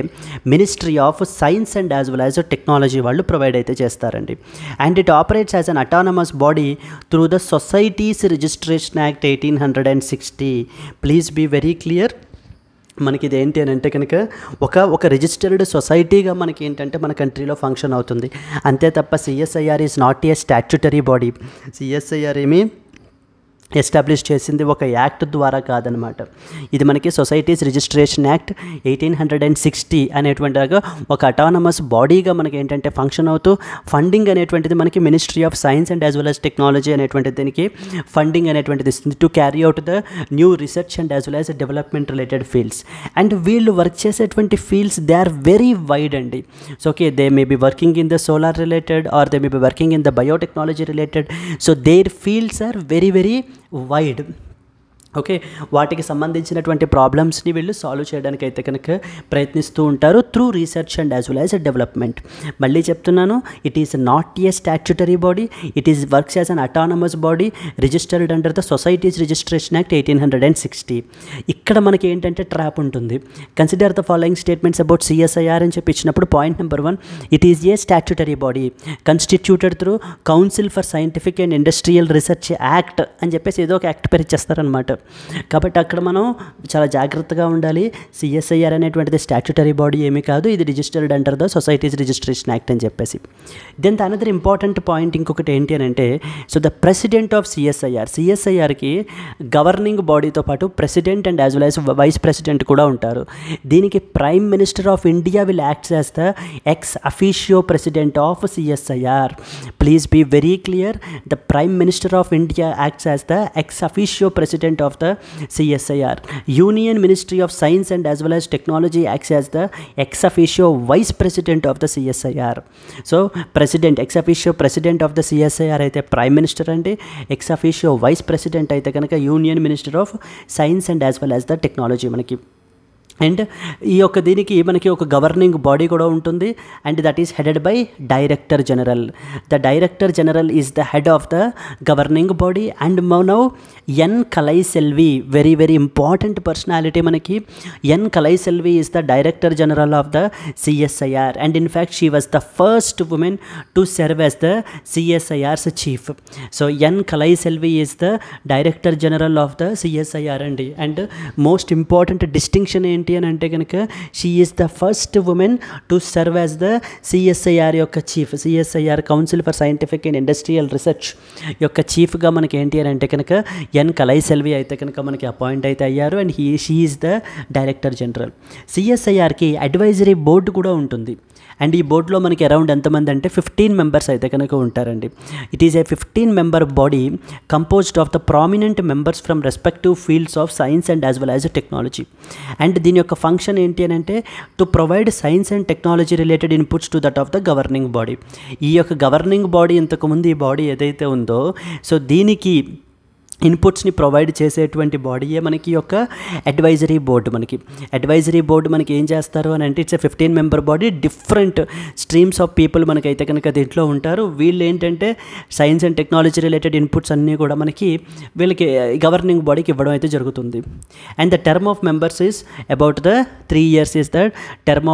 Speaker 1: ministry of science and as well as technology వాళ్ళు ప్రొవైడ్ అయితే చేస్తారండి. And it operates as an autonomous body through the societies registration act 1860. Please be very clear. మనకి ఇది ఏంటి అని అంటే కనుక ఒక రిజిస్టర్డ్ సొసైటీగా మనకి ఏంటంటే మన కంట్రీలో ఫంక్షన్ అవుతుంది అంతే తప్ప CSIR is not a statutory body. CSIR ఏమి ఎస్టాబ్లిష్ చేసింది ఒక యాక్ట్ ద్వారా కాదనమాట. ఇది మనకి సొసైటీస్ రిజిస్ట్రేషన్ యాక్ట్ 1860 అనేటువంటిగా ఒక అటానమస్ బాడీగా మనకి ఏంటంటే ఫంక్షన్ అవుతూ ఫండింగ్ అనేటువంటిది మనకి ministry of science and as well as technology అనేటువంటి దీనికి ఫండింగ్ అనేటువంటిది ఇస్తుంది to carry out the new research and as well as development related fields. And వీళ్ళు వర్క్ చేసేటువంటి fields they are very wide అండి. So okay, they may be working in the solar related or they may be working in the biotechnology related. So their fields are very very wide. Okay, వాటికి సంబంధించినటువంటి ప్రాబ్లమ్స్ని వీళ్ళు solve చేయడానికి అయితే కనుక ప్రయత్నిస్తూ ఉంటారు through research and as well as development. మళ్ళీ చెప్తున్నాను, it is not a statutory body, it is works as an autonomous body registered under the societies registration act 1860. ఇక్కడ మనకి ఏంటంటే ట్రాప్ ఉంటుంది. Consider the following statements about CSIR అని చెప్పి ఇచ్చినప్పుడు point number 1, it is A statutory body constituted through council for scientific and industrial research act అని చెప్పేసి ఏదో ఒక యాక్ట్ పేరు ఇచ్చేస్తారనమాట. కాబట్టి అక్కడ మనం చాలా జాగ్రత్తగా ఉండాలి. CSIR అనేటువంటిది స్టాట్యుటరీ బాడీ ఏమీ కాదు, ఇది registered under the societies registration act అని చెప్పేసి. దెన్ అనదర్ ఇంపార్టెంట్ పాయింట్ ఇంకొకటి ఏంటి అని అంటే, సో ద ప్రెసిడెంట్ ఆఫ్ CSIRకి గవర్నింగ్ బాడీతో పాటు president and as well as vice president కూడా ఉంటారు. దీనికి prime minister of India will acts as the ex officio president of CSIR. Please be very clear, the prime minister of India acts as the ex officio president of the CSIR. Union Ministry of Science and as well as Technology acts as the ex officio vice president of the CSIR. So president, ex officio president of the CSIR అయితే prime minister అంటే ex officio vice president అయితే కనుక Union Minister of Science and as well as the Technology మనకి. And ఈ యొక్క దీనికి మనకి ఒక గవర్నింగ్ బాడీ కూడా ఉంటుంది and that is headed by director general. The director general is the head of the governing body. And now N Kalaiselvi, very very important personality మనకి. N Kalaiselvi is the director general of the CSIR and in fact she was the first woman to serve as the CSIR's chief. So N Kalaiselvi is the director general of the CSIR అండి. And most important distinction ఏంటి అని అంటే కనుక she is the first woman to serve as the CSIR యొక్క chief. CSIR council for scientific and industrial research యొక్క చీఫ్గా మనకి ఏంటి అని అంటే కనుక ఎన్ కలైసెల్వి అయితే కనుక మనకి అపాయింట్ అయితే అయ్యారు and she is the director general. CSIRకి అడ్వైజరీ బోర్డు కూడా ఉంటుంది అండ్ ఈ బోర్డులో మనకి అరౌండ్ ఎంతమంది అంటే 15 మెంబర్స్ అయితే కనుక ఉంటారండి. It is A 15 member body composed of the prominent members from respective fields of science and as well as technology. And దీని యొక్క ఫంక్షన్ ఏంటి అని అంటే to provide science and technology related inputs to that of the governing body. ఈ యొక్క governing body ఇంతకుముందు ఈ body ఏదైతే ఉందో సో దీనికి ఇన్పుట్స్ని ప్రొవైడ్ చేసేటువంటి బాడీయే మనకి యొక్క అడ్వైజరీ బోర్డు. అడ్వైజరీ బోర్డు మనకి ఏం చేస్తారు అని అంటే it's 15 member body, different streams of people మనకైతే కనుక దీంట్లో ఉంటారు. వీళ్ళు ఏంటంటే science and technology related inputs అన్నీ కూడా మనకి వీళ్ళకి గవర్నింగ్ బాడీకి ఇవ్వడం అయితే జరుగుతుంది. And the term of members is about the 3 years is the term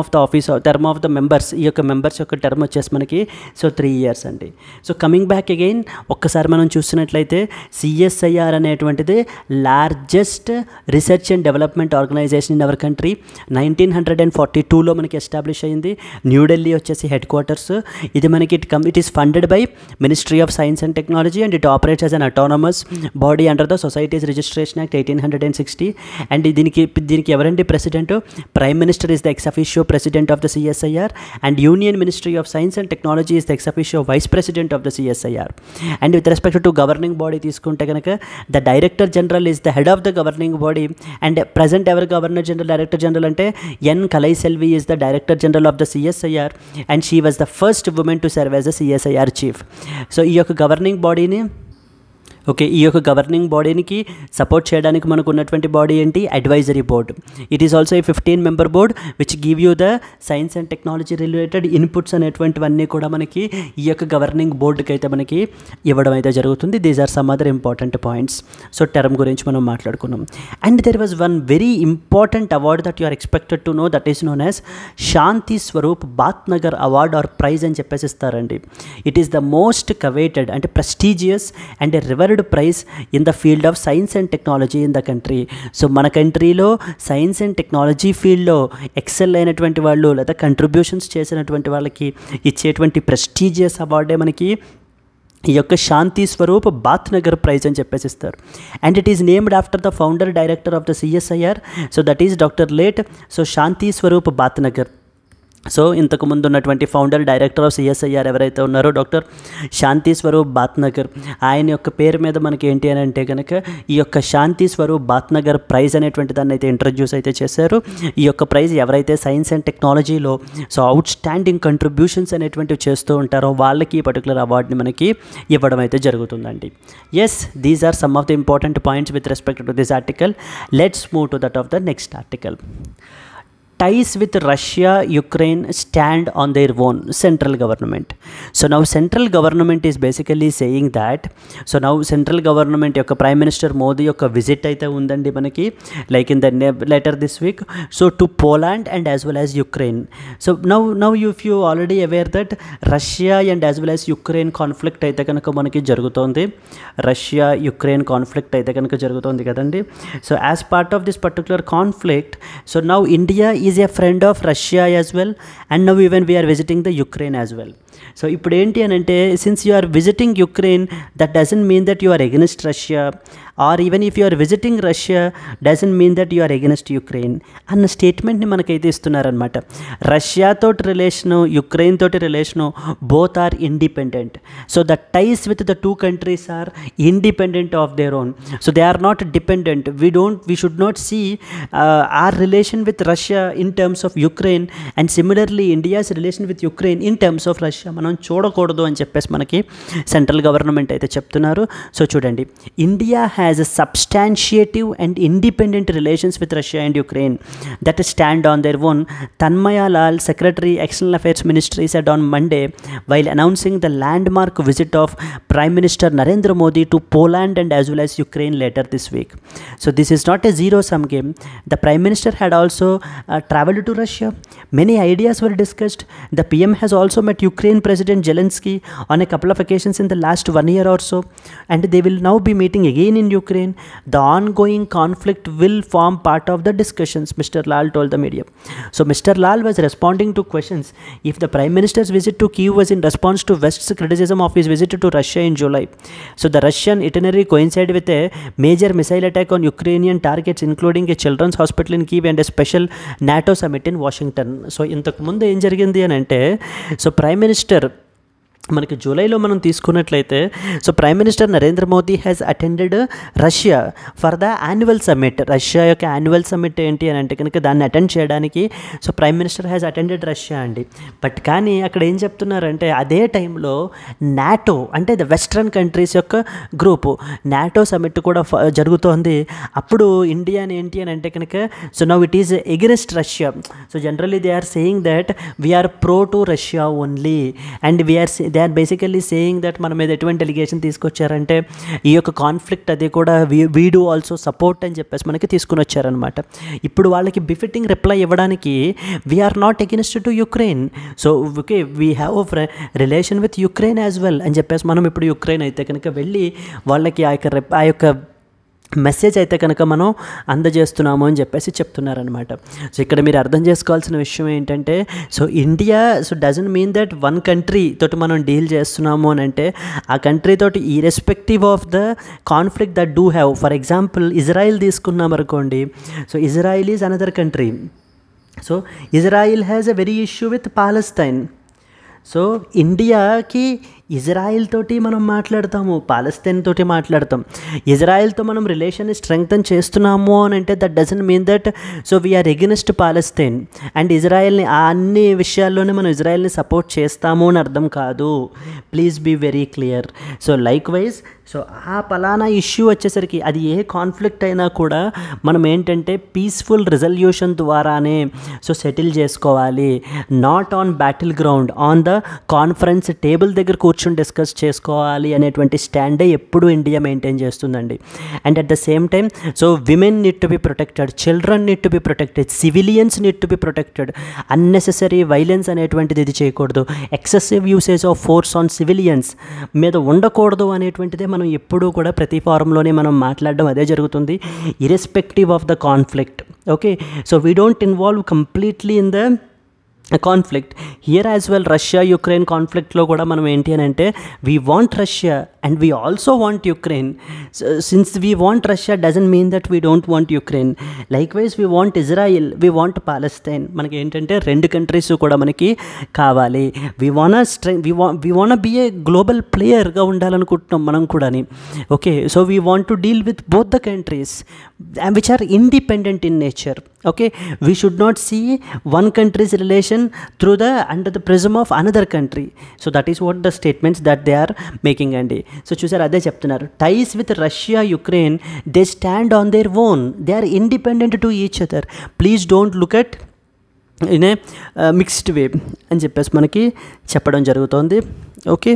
Speaker 1: of the members. ఈ యొక్క మెంబర్స్ యొక్క టర్మ్ వచ్చేసి మనకి 3 years అండి. సో కమింగ్ బ్యాక్ అగైన్ ఒక్కసారి మనం చూసినట్లయితే CSIR అనేటువంటిది largest research and development organisation in our country. 1942లో మనకి ఎస్టాబ్లిష్ అయింది. న్యూఢిల్లీ వచ్చేసి హెడ్ క్వార్టర్స్. ఇది మనకి it is funded by ministry of science and technology and it operates as an autonomous body under the societies registration act 1860. And దీనికి ఎవరండి president? Prime minister is the ex officio president of the CSIR and union ministry of science and technology is the ex officio vice president of the CSIR. And with respect to governing body తీసుకుంటే కనుక the director general is the head of the governing body. And present ఎవరు director general అంటే N Kalaiselvi is the director general of the CSIR and she was the first woman to serve as the CSIR chief. So ఈ యొక్క governing బాడీకి support చేయడానికి మనకు ఉన్నటువంటి body ఏంటి? Advisory board. It is also a 15 member board which give you the science and technology related inputs అనేటువంటివన్నీ కూడా మనకి ఈ యొక్క గవర్నింగ్ బోర్డుకి అయితే మనకి ఇవ్వడం అయితే జరుగుతుంది. These are some other important points. So term గురించి మనం మాట్లాడుకున్నాం. And there was one very important award that you are expected to know, that is known as Shanti Swarup Bhatnagar award or prize అని చెప్పేసి ఇస్తారండి. It is the most coveted అంటే prestigious and revered prize in the field of science and technology in the country. So మన కంట్రీలో science and technology ఫీల్డ్లో excel అయినటువంటి వాళ్ళు లేదా కంట్రిబ్యూషన్స్ చేసినటువంటి వాళ్ళకి ఇచ్చేటువంటి ప్రెస్టీజియస్ అవార్డే మనకి ఈ యొక్క శాంతి స్వరూప్ బాత్నగర్ ప్రైజ్ అని చెప్పేసి ఇస్తారు. And it is named after the founder director of the CSIR. So that is doctor late Shanti Swarup Bhatnagar. So ఇంతకుముందు ఉన్నటువంటి ఫౌండర్ డైరెక్టర్ ఆఫ్ CSIR ఎవరైతే ఉన్నారో డాక్టర్ శాంతి స్వరూప్ బాత్నగర్, ఆయన యొక్క పేరు మీద మనకి ఏంటి అని అంటే కనుక ఈ యొక్క శాంతి స్వరూప్ బాత్నగర్ ప్రైజ్ అనేటువంటి దాన్ని అయితే ఇంట్రడ్యూస్ అయితే చేశారు. ఈ యొక్క ప్రైజ్ ఎవరైతే సైన్స్ అండ్ టెక్నాలజీలో అవుట్ స్టాండింగ్ కంట్రిబ్యూషన్స్ అనేటువంటివి చేస్తూ ఉంటారో వాళ్ళకి ఈ పర్టికులర్ అవార్డుని మనకి ఇవ్వడం అయితే జరుగుతుందండి. Yes, these are some of the important points with respect to this article. Let's move to that of the next article. Ties with Russia, Ukraine stand on their own, central government. So now central government is basically saying that, so now central government యొక్క Prime Minister Modi యొక్క visit అయితే ఉందండి మనకి, like in the later this week, so to Poland and as well as Ukraine. So now if you already aware that Russia and as well as Ukraine conflict అయితే కనుక మనకి జరుగుతోంది, Russia Ukraine conflict అయితే కనుక జరుగుతోంది కదండి. So as part of this particular conflict, so now India is a friend of Russia as well, and now even we are visiting the Ukraine as well. So ఇప్పుడు ఏంటి అని అంటే, since you are visiting Ukraine, that doesn't mean that you are against Russia, or even if you are visiting Russia doesn't mean that you are against Ukraine అన్న స్టేట్మెంట్ని మనకైతే ఇస్తున్నారనమాట. Russia తోటి relation, Ukraine తోటి relation, both are independent. So the ties with the two countries are independent of their own. So they are not dependent. We should not see our relation with Russia in terms of Ukraine and similarly India's relation with Ukraine in terms of Russia మనం చూడకూడదు అని చెప్పేసి మనకి central government అయితే చెప్తున్నారు. So చూడండి, India has a substantiative and independent relations with Russia and Ukraine that stand on their own, Tanmaya Lal, Secretary External Affairs Ministry, said on Monday while announcing the landmark visit of Prime Minister Narendra Modi to Poland and as well as Ukraine later this week. So this is not a zero-sum game. The Prime Minister had also traveled to Russia. Many ideas were discussed. The PM has also met Ukraine President Zelensky on a couple of occasions in the last 1 year or so, and they will now be meeting again in Ukraine. The ongoing conflict will form part of the discussions, Mr. Lal told the media. So Mr. Lal was responding to questions if the Prime Minister's visit to Kyiv was in response to West's criticism of his visit to Russia in July. So the Russian itinerary coincided with a major missile attack on Ukrainian targets, including a children's hospital in Kyiv and a special NATO summit in Washington. So ఇంతకు ముందు ఏం జరిగింది అని అంటే, so prime minister మనకి జూలైలో మనం తీసుకున్నట్లయితే so prime minister Narendra Modi has attended Russia for the annual summit. Russia యొక్క యాన్యువల్ సమ్మిట్ ఏంటి అని అంటే కనుక దాన్ని అటెండ్ చేయడానికి so prime minister has attended Russia అండి. బట్ కానీ అక్కడ ఏం చెప్తున్నారంటే అదే టైంలో నాటో అంటే ద వెస్ట్రన్ కంట్రీస్ యొక్క గ్రూపు నాటో సమ్మిట్ కూడా జరుగుతోంది. అప్పుడు ఇండియాని ఏంటి అని అంటే కనుక so now it is against Russia. So generally they are saying that we are pro to Russia only and they are basically saying that మన మీద ఎటువంటి ఎలిగేషన్ తీసుకొచ్చారంటే ఈ యొక్క కాన్ఫ్లిక్ట్ అది కూడా వీ డూ ఆల్సో సపోర్ట్ అని చెప్పేసి మనకి తీసుకుని వచ్చారనమాట. ఇప్పుడు వాళ్ళకి బిఫిట్టింగ్ రిప్లై ఇవ్వడానికి we are not against to Ukraine, so okay we have relation with Ukraine as well అని చెప్పేసి మనం ఇప్పుడు యుక్రెయిన్ అయితే కనుక వెళ్ళి వాళ్ళకి ఆ యొక్క మెసేజ్ అయితే కనుక మనం అందజేస్తున్నాము అని చెప్పేసి చెప్తున్నారనమాట. సో ఇక్కడ మీరు అర్థం చేసుకోవాల్సిన విషయం ఏంటంటే so India so doesn't mean that one country తోటి మనం డీల్ చేస్తున్నాము అని అంటే ఆ కంట్రీ తోటి irrespective of the conflict that do have. For example Israel తీసుకున్నాం అనుకోండి, so Israel is another country. So Israel has a very issue with Palestine. So ఇండియాకి ఇజ్రాయిల్ తోటి మనం మాట్లాడతాము, పాలస్తీన్ తోటి మాట్లాడతాం. ఇజ్రాయిల్తో మనం రిలేషన్ స్ట్రెంగ్తన్ చేస్తున్నాము అని అంటే that doesn't mean that so we are against Palestine and ఇజ్రాయిల్ని ఆ అన్ని విషయాల్లోనే మనం ఇజ్రాయిల్ని సపోర్ట్ చేస్తాము అని అర్థం కాదు. Please be very clear. So likewise so ఆ పలానా ఇష్యూ వచ్చేసరికి అది ఏ కాన్ఫ్లిక్ట్ అయినా కూడా మనం ఏంటంటే పీస్ఫుల్ రిజల్యూషన్ ద్వారానే సో సెటిల్ చేసుకోవాలి. Not on battle ground, on the conference table దగ్గర కూర్చొని డిస్కస్ చేసుకోవాలి అనేటువంటి స్టాండే ఎప్పుడు ఇండియా మెయింటైన్ చేస్తుందండి. And at the same time so women need to be protected, children need to be protected, civilians need to be protected. Unnecessary violence అనేటువంటిది ఇది చేయకూడదు. Excessive usage of force on civilians మీద ఉండకూడదు అనేటువంటిదే మనం ఎప్పుడూ కూడా ప్రతి ఫారంలోనే మనం మాట్లాడడం అదే జరుగుతుంది, irrespective of the conflict. Okay, so we don't involve completely in the conflict here as well. Russia Ukraine కాన్ఫ్లిక్ట్లో కూడా మనం ఏంటి అని అంటే we want Russia and we also want Ukraine. Since we want Russia doesn't mean that we don't want Ukraine. Likewise we want Israel, we want Palestine. మనకి ఏంటంటే రెండు countries కూడా మనకి కావాలి. We want be a global ప్లేయర్గా ఉండాలనుకుంటున్నాం మనం కూడాని. Okay, so we want to deal with both the countries which are independent in nature. Okay, we should not see one country's relation through the under the prism of another country. So that is what the statements that they are making andi. So చూసారు అదే చెప్తున్నారు, ties with Russia Ukraine they stand on their own, they are independent to each other. Please don't look at in a mixed way అని చెప్పేసి మనకి చెప్పడం జరుగుతోంది. Okay,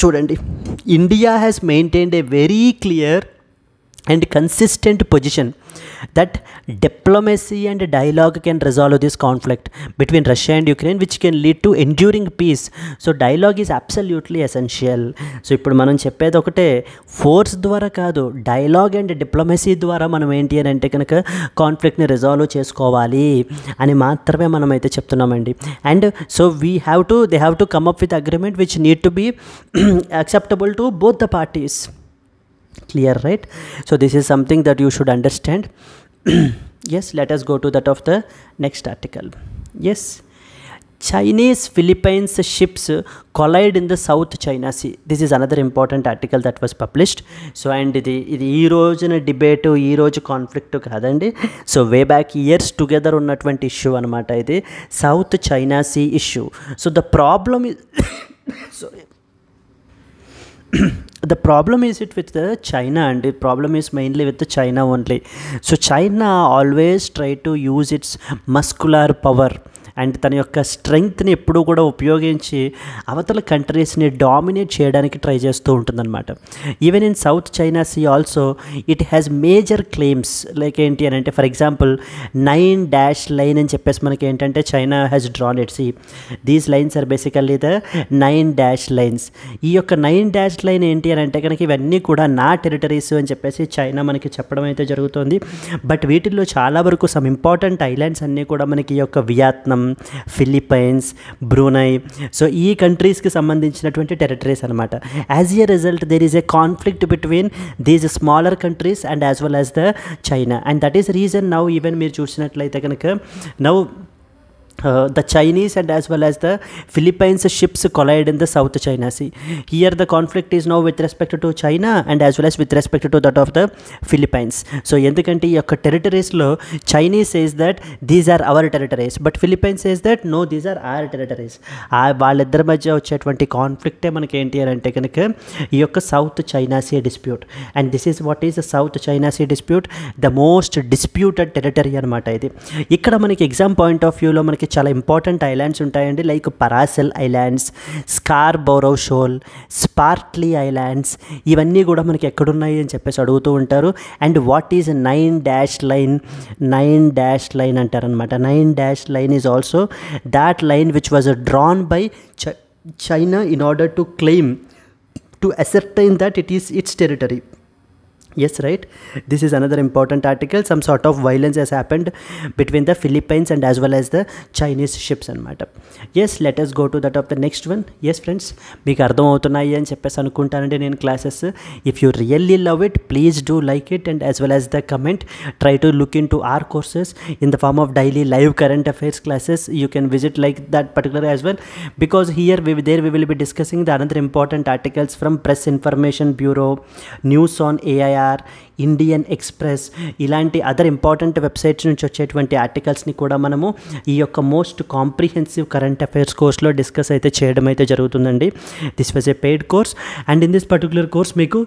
Speaker 1: చూడండి, India has maintained a very clear and consistent position that diplomacy and dialogue can resolve this conflict between Russia and Ukraine, which can lead to enduring peace. So dialogue is absolutely essential. So ఇప్పుడు మనం చెప్పేది ఒకటే, force ద్వారా కాదు, dialogue and diplomacy ద్వారా మనం ఏంటి అని అంటే కనుక కాన్ఫ్లిక్ట్ని రిజాల్వ్ చేసుకోవాలి అని మాత్రమే మనం అయితే చెప్తున్నామండి. And so they have to come up with agreement which need to be acceptable to both the parties. Clear, right? So this is something that you should understand. Yes, let us go to that of the next article. Yes, Chinese Philippines ships collide in the South China Sea. This is another important article that was published. So and ఇది ఈ రోజున debate, ఈ రోజు conflict కాదండి. So way back years together ఉన్నటువంటి issue అనమాట ఇది, South China Sea issue. So the problem the problem is it with the China, and the problem is mainly with the China only. So China always try to use its muscular power and తన యొక్క స్ట్రెంగ్త్ని ఎప్పుడూ కూడా ఉపయోగించి అవతల కంట్రీస్ని dominate చేయడానికి try చేస్తూ ఉంటుందన్నమాట. Even in South China Sea also it has major claims. Like ఏంటి అని అంటే ఫర్ ఎగ్జాంపుల్ 9 లైన్ అని చెప్పేసి మనకి ఏంటంటే China has drawn it. See these lines are basically the 9 lines. ఈ యొక్క 9 లైన్ ఏంటి అని అంటే కనుక ఇవన్నీ కూడా నా టెరిటరీస్ అని చెప్పేసి చైనా మనకి చెప్పడం అయితే జరుగుతుంది. బట్ వీటిల్లో చాలా వరకు సమ్ ఇంపార్టెంట్ ఐలాండ్స్ అన్నీ కూడా మనకి ఈ యొక్క వియత్నాం, ఫిలిప్పైన్స్, బ్రూనై, సో ఈ కంట్రీస్కి సంబంధించినటువంటి టెరిటరీస్ అనమాట. As a result there is a conflict between these smaller countries and as well as the China. And that is reason now even మీరు చూసినట్లయితే కనుక now the Chinese and as well as the Philippines ships collide in the South China Sea. Here the conflict is now with respect to China and as well as with respect to that of the Philippines. So ఎందుకంటే ఈ యొక్క టెరిటరీస్లో Chinese says that these are our territories, but Philippines says that no, these are our territories. వాళ్ళిద్దరి మధ్య వచ్చేటువంటి కాన్ఫ్లిక్టే మనకి ఏంటి అని అంటే కనుక ఈ యొక్క South China Sea dispute. And this is what is the South China Sea dispute, the most disputed territory అనమాట ఇది. ఇక్కడ మనకి ఎగ్జామ్ పాయింట్ ఆఫ్ వ్యూలో మనకి చాలా ఇంపార్టెంట్ ఐలాండ్స్ ఉంటాయండి, లైక్ పరాసెల్ ఐలాండ్స్, స్కార్బోరో షోల్, స్పార్ట్లీ ఐలాండ్స్, ఇవన్నీ కూడా మనకి ఎక్కడున్నాయి అని చెప్పేసి అడుగుతూ ఉంటారు. And what is 9-dash line? 9-dash line అంటారనమాట. 9-dash line is also that line which was drawn by China in order to claim, to ascertain that it is its territory. Yes, right. This is another important article. Some sort of violence has happened between the Philippines and as well as the Chinese ships anamata. Yes, let us go to that of the next one. Yes friends, meeku ardham avutunnayi ani cheppesi anukuntanandi nenu classes. If you really love it, please do like it and as well as the comment. Try to look into our courses in the form of daily live current affairs classes. You can visit like that particular as well, because here we will be discussing the another important articles from Press Information Bureau, News on AIR, Indian Express, ఇలాంటి other important websites నుంచి వచ్చేటువంటి ఆర్టికల్స్ని కూడా మనము ఈ యొక్క most comprehensive current affairs కోర్స్లో discuss అయితే చేయడం అయితే జరుగుతుందండి. This was a paid course and in this particular course మీకు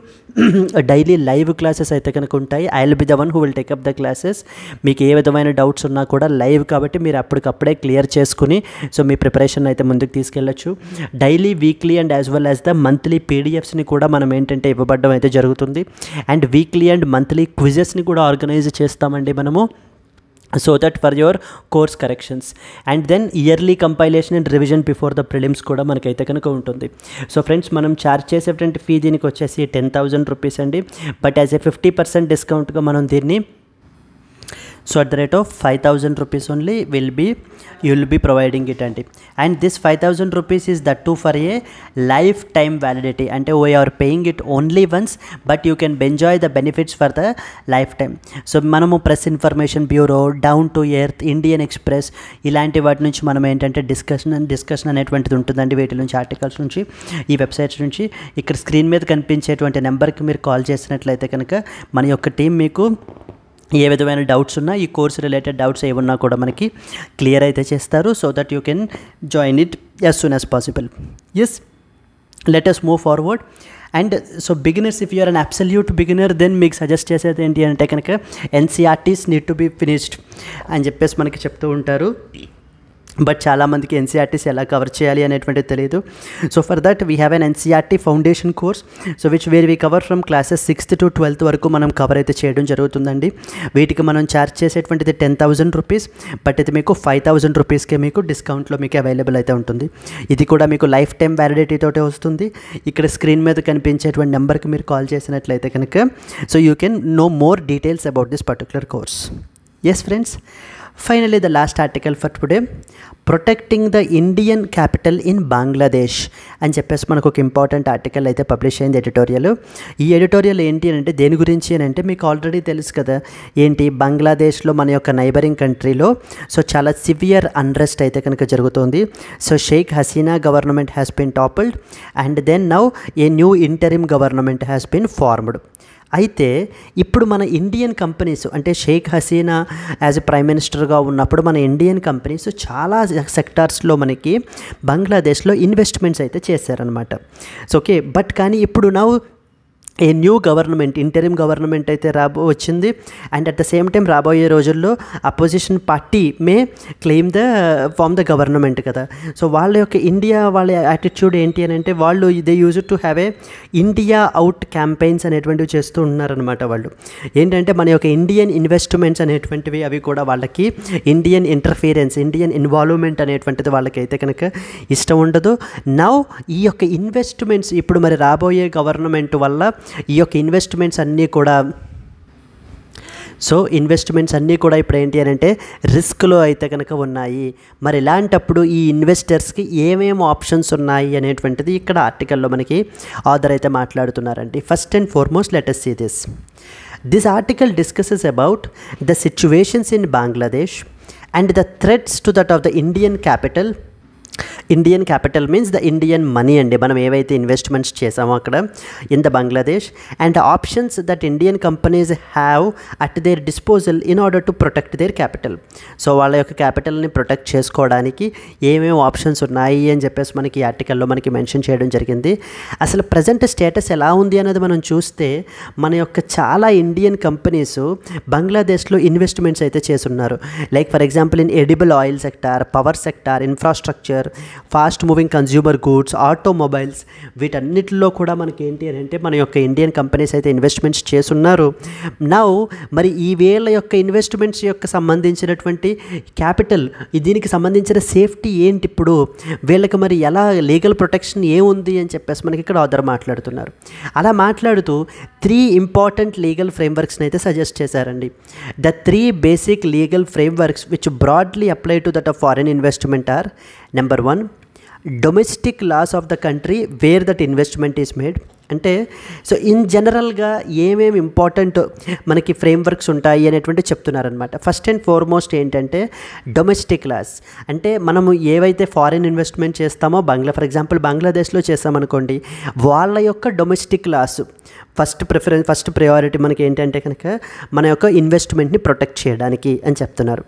Speaker 1: డైలీ లైవ్ క్లాసెస్ అయితే కనుక ఉంటాయి. I will be the one who will take up the classes. మీకు ఏ విధమైన డౌట్స్ ఉన్నా కూడా లైవ్ కాబట్టి మీరు అప్పటికప్పుడే క్లియర్ చేసుకుని సో మీ ప్రిపరేషన్ అయితే ముందుకు తీసుకెళ్ళచ్చు. Daily, weekly and as well as the monthly పీడిఎఫ్స్ని కూడా మనం ఏంటంటే ఇవ్వబడడం అయితే జరుగుతుంది. అండ్ వీక్లీ అండ్ మంత్లీ క్విజెస్ని కూడా ఆర్గనైజ్ చేస్తామండి మనము, so that for your course corrections. And then yearly compilation and revision before the prelims కూడా మనకైతే కనుక ఉంటుంది. సో ఫ్రెండ్స్, మనం ఛార్జ్ చేసేటువంటి ఫీ దీనికి వచ్చేసి 10,000 రూపీస్ అండి. బట్ యాజ్ ఏ 50% డిస్కౌంట్గా మనం దీన్ని so at the rate of 5,000 rupees only you will be providing it అండి. And this 5,000 rupees is that too for a life time validity. అంటే we are paying it only once but you can enjoy the benefits for the lifetime. So మనము press information bureau, down to Earth, Indian Express ఇలాంటి వాటి నుంచి మనం ఏంటంటే discussion అనేటువంటిది ఉంటుందండి. వీటి నుంచి ఆర్టికల్స్ నుంచి, ఈ వెబ్సైట్స్ నుంచి ఇక్కడ స్క్రీన్ మీద కనిపించేటువంటి నెంబర్కి మీరు కాల్ చేసినట్లయితే కనుక మన యొక్క టీం మీకు ఏ విధమైన డౌట్స్ ఉన్నా, ఈ కోర్స్ రిలేటెడ్ డౌట్స్ ఏమన్నా కూడా మనకి క్లియర్ అయితే చేస్తారు. So that you can join it as soon as possible. Yes, let us move forward. And so beginners, if you're an absolute beginner, then మీకు సజెస్ట్ చేసేది ఏంటి అంటే కనుక NCERTs need to be finished అని చెప్పేసి మనకి చెప్తూ ఉంటారు. బట్ చాలామందికి ఎన్సీఆర్టీస్ ఎలా కవర్ చేయాలి అనేటువంటిది తెలియదు. So for that we have an NCERT foundation course, so which where we cover from classes 6th to 12th వరకు మనం కవర్ అయితే చేయడం జరుగుతుందండి. వీటికి మనం ఛార్జ్ చేసేటువంటిది 10,000 రూపీస్, బట్ ఇది మీకు 5,000 రూపీస్కే మీకు డిస్కౌంట్లో మీకు అవైలబుల్ అయితే ఉంటుంది. ఇది కూడా మీకు లైఫ్ టైం వ్యాలిడిటీ తోటే వస్తుంది. ఇక్కడ స్క్రీన్ మీద కనిపించేటువంటి నెంబర్కి మీరు కాల్ చేసినట్లయితే కనుక so you can know more details about this particular course. Yes friends, finally the last article for today, protecting the Indian capital in Bangladesh అని చెప్పేసి మనకు ఒక ఇంపార్టెంట్ ఆర్టికల్ అయితే పబ్లిష్ అయింది ఎడిటోరియల్. ఈ ఎడిటోరియల్ ఏంటి అని అంటే దేని గురించి అని అంటే మీకు ఆల్రెడీ తెలుసు కదా, ఏంటి బంగ్లాదేశ్లో మన యొక్క నైబరింగ్ కంట్రీలో సో చాలా సివియర్ అన్రెస్ట్ అయితే కనుక జరుగుతుంది. So Sheikh Hasina government has been toppled and then now a new interim government has been formed. అయితే ఇప్పుడు మన ఇండియన్ కంపెనీస్ అంటే Sheikh Hasina as a prime మినిస్టర్గా ఉన్నప్పుడు మన ఇండియన్ కంపెనీస్ చాలా సెక్టార్స్లో మనకి బంగ్లాదేశ్లో ఇన్వెస్ట్మెంట్స్ అయితే చేశారనమాట. సో ఓకే, బట్ కానీ ఇప్పుడు నా a new government, interim government అయితే వచ్చింది. And at the same time రాబోయే రోజుల్లో opposition party may claim form the government కదా. సో వాళ్ళ యొక్క వాళ్ళ యాటిట్యూడ్ ఏంటి అని అంటే వాళ్ళు they use to have a India out campaigns అనేటువంటివి చేస్తూ ఉన్నారనమాట. వాళ్ళు ఏంటంటే మన యొక్క ఇండియన్ ఇన్వెస్ట్మెంట్స్ అనేటువంటివి అవి కూడా వాళ్ళకి ఇండియన్ ఇంటర్ఫీరెన్స్, ఇండియన్ ఇన్వాల్వ్మెంట్ అనేటువంటిది వాళ్ళకైతే కనుక ఇష్టం ఉండదు. నౌ ఈ యొక్క ఇన్వెస్ట్మెంట్స్ ఇప్పుడు మరి రాబోయే గవర్నమెంట్ వల్ల ఈ యొక్క ఇన్వెస్ట్మెంట్స్ అన్నీ కూడా ఇప్పుడు ఏంటి అని అంటే రిస్క్లో అయితే కనుక ఉన్నాయి. మరి ఇలాంటప్పుడు ఈ ఇన్వెస్టర్స్కి ఏమేమి ఆప్షన్స్ ఉన్నాయి అనేటువంటిది ఇక్కడ ఆర్టికల్లో మనకి ఆథర్ అయితే మాట్లాడుతున్నారండి. First and foremost let us see this. This article discusses about the situations in Bangladesh and the threats to that of the Indian capital means the Indian money అండి, మనం ఏవైతే ఇన్వెస్ట్మెంట్స్ చేసామో అక్కడ in the Bangladesh, and options that Indian companies have at their disposal in order to protect their capital. సో వాళ్ళ యొక్క క్యాపిటల్ని protect చేసుకోవడానికి ఏమేమి ఆప్షన్స్ ఉన్నాయి అని చెప్పేసి మనకి ఈ ఆర్టికల్లో మనకి మెన్షన్ చేయడం జరిగింది. అసలు ప్రజెంట్ స్టేటస్ ఎలా ఉంది అనేది మనం చూస్తే మన యొక్క చాలా ఇండియన్ కంపెనీస్ బంగ్లాదేశ్లో ఇన్వెస్ట్మెంట్స్ అయితే చేస్తున్నారు. Like for example in edible oil sector, power sector, infrastructure, fast moving consumer goods, automobiles, వీటన్నిటిలో కూడా మనకి ఏంటి అని అంటే మన యొక్క ఇండియన్ కంపెనీస్ అయితే ఇన్వెస్ట్మెంట్స్ చేస్తున్నారు. నౌ మరి ఈ వీళ్ళ యొక్క ఇన్వెస్ట్మెంట్స్ యొక్క సంబంధించినటువంటి క్యాపిటల్, దీనికి సంబంధించిన సేఫ్టీ ఏంటి, ఇప్పుడు వీళ్ళకి మరి ఎలా లీగల్ ప్రొటెక్షన్ ఏముంది అని చెప్పేసి మనకి ఇక్కడ ఆథర్ మాట్లాడుతున్నారు. అలా మాట్లాడుతూ 3 ఇంపార్టెంట్ లీగల్ ఫ్రేమ్వర్క్స్ని అయితే సజెస్ట్ చేశారండి. The 3 basic legal frameworks which broadly apply to that of foreign investment are: number 1, domestic laws of the country where that investment is made. అంటే సో ఇన్ జనరల్గా ఏమేమి ఇంపార్టెంట్ మనకి frameworks ఉంటాయి అనేటువంటి చెప్తున్నారనమాట. First and foremost ఏంటంటే domestic laws, అంటే మనము ఏవైతే ఫారిన్ ఇన్వెస్ట్మెంట్ చేస్తామో ఫర్ ఎగ్జాంపుల్ బంగ్లాదేశ్లో చేస్తామనుకోండి, వాళ్ళ యొక్క డొమెస్టిక్ లాస్ ఫస్ట్ ప్రయారిటీ మనకి ఏంటంటే కనుక మన యొక్క ఇన్వెస్ట్మెంట్ని ప్రొటెక్ట్ చేయడానికి అని చెప్తున్నారు.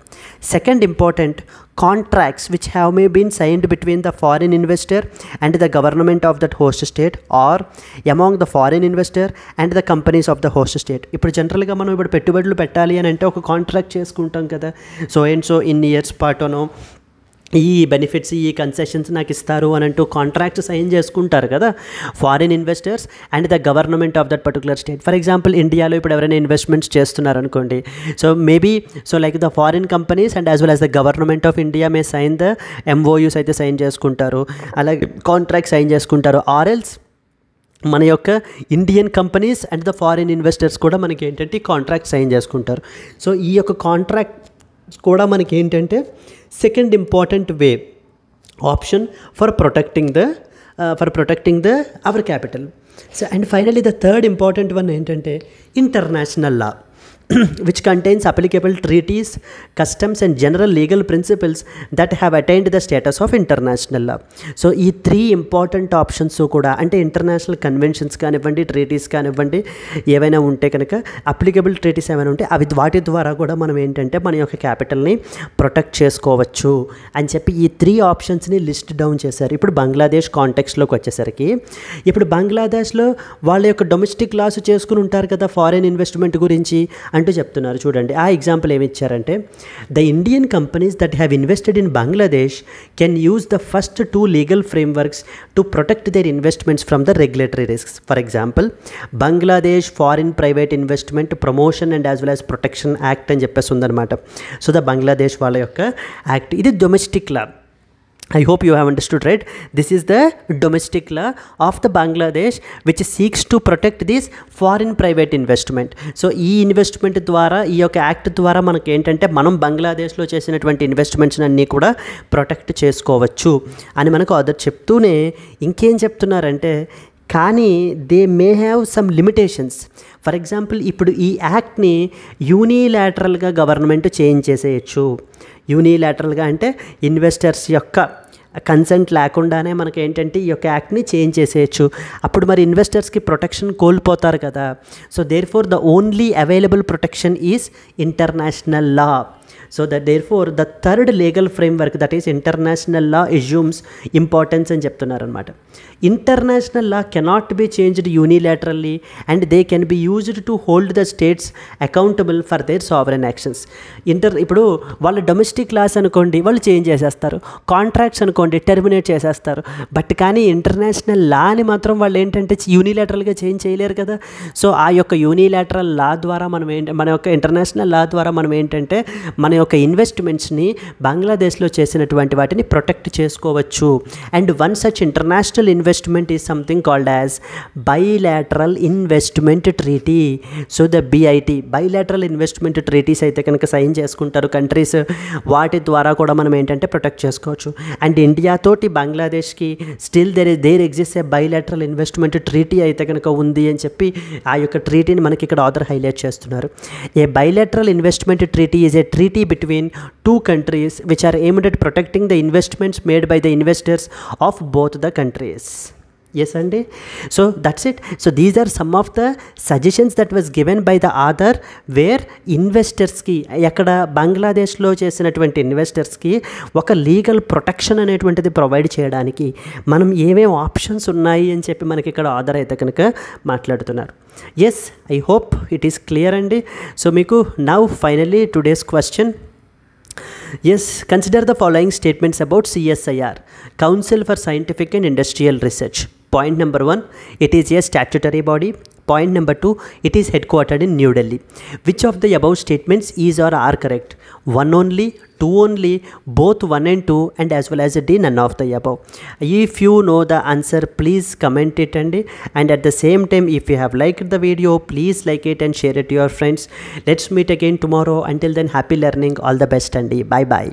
Speaker 1: Second important, contracts which have may been signed between the foreign investor and the government of that host state or among the foreign investor and the companies of the host state. ఇప్పుడు జనరల్గా మనం ఇప్పుడు పెట్టుబడులు పెట్టాలి అని అంటే ఒక contract చేసుకుంటాం కదా, సో ఇన్ ఇయర్స్ పాటునో ఈ బెనిఫిట్స్, ఈ కన్సెషన్స్ నాకు ఇస్తారు అని అంటూ కాంట్రాక్ట్స్ సైన్ చేసుకుంటారు కదా foreign investors and the government of that particular state. For example ఇండియాలో ఇప్పుడు ఎవరైనా ఇన్వెస్ట్మెంట్స్ చేస్తున్నారు అనుకోండి, so like the foreign companies and as well as the government of India may sign the MOUs అయితే sign చేసుకుంటారు, అలాగే కాంట్రాక్ట్ సైన్ చేసుకుంటారు. ఆర్ఎల్స్ మన యొక్క Indian companies and the foreign investors కూడా మనకి ఏంటంటే కాంట్రాక్ట్ సైన్ చేసుకుంటారు. సో ఈ యొక్క కాంట్రాక్ట్ కూడా మనకి ఏంటంటే second important way option for protecting the our capital. So and finally the third important one ఏంటంటే international law which contains applicable treaties, customs and general legal principles that have attained the status of international law. So ఈ 3 important options కూడా అంటే international conventions కానివ్వండి, treaties కానివ్వండి, ఏవైనా ఉంటే కనుక applicable treaties ఏమైనా ఉంటే వాటి ద్వారా కూడా మనం ఏంటంటే మన యొక్క క్యాపిటల్ని ప్రొటెక్ట్ చేసుకోవచ్చు అని చెప్పి ఈ 3 ఆప్షన్స్ని లిస్ట్ డౌన్ చేశారు. ఇప్పుడు బంగ్లాదేశ్ కాంటెక్స్లోకి వచ్చేసరికి, ఇప్పుడు బంగ్లాదేశ్లో వాళ్ళ యొక్క డొమెస్టిక్ లాస్ చేసుకుని ఉంటారు కదా ఫారిన్ ఇన్వెస్ట్మెంట్ గురించి అంటూ చెప్తున్నారు. చూడండి ఆ ఎగ్జాంపుల్ ఏమి ఇచ్చారంటే, the Indian companies that have invested in Bangladesh can use the first 2 legal frameworks to protect there investments from the regulatory risks. For example Bangladesh foreign private investment promotion and as well as protection act అని చెప్పేసి ఉందన్నమాట. So the Bangladesh వాళ్ళ యొక్క act, ఇది domestic law. I hope you have understood, right? This is the domestic law of the Bangladesh which seeks to protect this foreign private investment. So ఈ investment ద్వారా, ఈ యొక్క యాక్ట్ ద్వారా మనకి ఏంటంటే మనం బంగ్లాదేశ్లో చేసినటువంటి ఇన్వెస్ట్మెంట్స్ అన్నీ కూడా ప్రొటెక్ట్ చేసుకోవచ్చు అని మనకు ఆథర్ చెప్తూనే ఇంకేం చెప్తున్నారంటే, కానీ they may have some limitations. For example ఇప్పుడు ఈ యాక్ట్ని యూనిలాటరల్గా గవర్నమెంట్ చేంజ్ చేసేయచ్చు. యూనిలాటరల్గా అంటే ఇన్వెస్టర్స్ యొక్క కన్సెంట్ లేకుండానే మనకి ఏంటంటే ఈ యొక్క యాక్ట్ని చేంజ్ చేసేయచ్చు. అప్పుడు మరి ఇన్వెస్టర్స్కి ప్రొటెక్షన్ కోల్పోతారు కదా. So therefore the only available protection is international law. So that therefore the third legal framework, that is international law, assumes importance అని చెప్తున్నారు అనమాట. International law cannot be changed unilaterally and they can be used to hold the states accountable for their sovereign actions. ఇప్పుడు వాళ్ళ domestic loss అనుకోండి వాళ్ళు change చేసేస్తారు, contracts అనుకోండి terminate చేసేస్తారు, బట్ కానీ ఇంటర్నేషనల్ లాని మాత్రం వాళ్ళు ఏంటంటే యూనిలాటరల్గా చేంజ్ చేయలేరు కదా. సో ఆ యొక్క యూనిలాటరల్ లా ద్వారా మన యొక్క ఇంటర్నేషనల్ లా ద్వారా మనం ఏంటంటే మన యొక్క ఇన్వెస్ట్మెంట్స్ని బంగ్లాదేశ్లో చేసినటువంటి వాటిని ప్రొటెక్ట్ చేసుకోవచ్చు. And one such international investment is something called as bilateral investment treaty. So the BIT bilateral investment treaties అయితే కనుక సైన్ చేసుకుంటారు కంట్రీస్, వాటి ద్వారా కూడా మనం ఏంటంటే ప్రొటెక్ట్ చేసుకోవచ్చు. అండ్ ఇండియా తోటి బంగ్లాదేశ్కి still there exist a bilateral investment treaty అయితే కనుక ఉంది అని చెప్పి ఆ యొక్క ట్రీటీని మనకి ఇక్కడ ఆథర్ హైలైట్ చేస్తున్నారు. A bilateral investment treaty is a treaty treaty between two countries which are aimed at protecting the investments made by the investors of both the countries. Yes అండి. So that's it. So these are some of the suggestions that was given by the author where ఇన్వెస్టర్స్కి ఎక్కడ బంగ్లాదేశ్లో చేసినటువంటి ఇన్వెస్టర్స్కి ఒక legal protection అనేటువంటిది provide చేయడానికి మనం ఏమేమి ఆప్షన్స్ ఉన్నాయి అని చెప్పి మనకి ఇక్కడ ఆథర్ అయితే కనుక మాట్లాడుతున్నారు. Yes, I hope it is clear అండి. సో మీకు now finally today's question. Yes, consider the following statements about CSIR, Council for Scientific and Industrial Research. Point number 1, it is a statutory body. Point number 2, it is headquartered in New Delhi. Which of the above statements is or are correct? 1 only, 2 only, both 1 and 2, and as well as D, none of the above. If you know the answer, please comment it, and at the same time, if you have liked the video, please like it and share it to your friends. Let's meet again tomorrow. Until then, happy learning. All the best, and bye bye.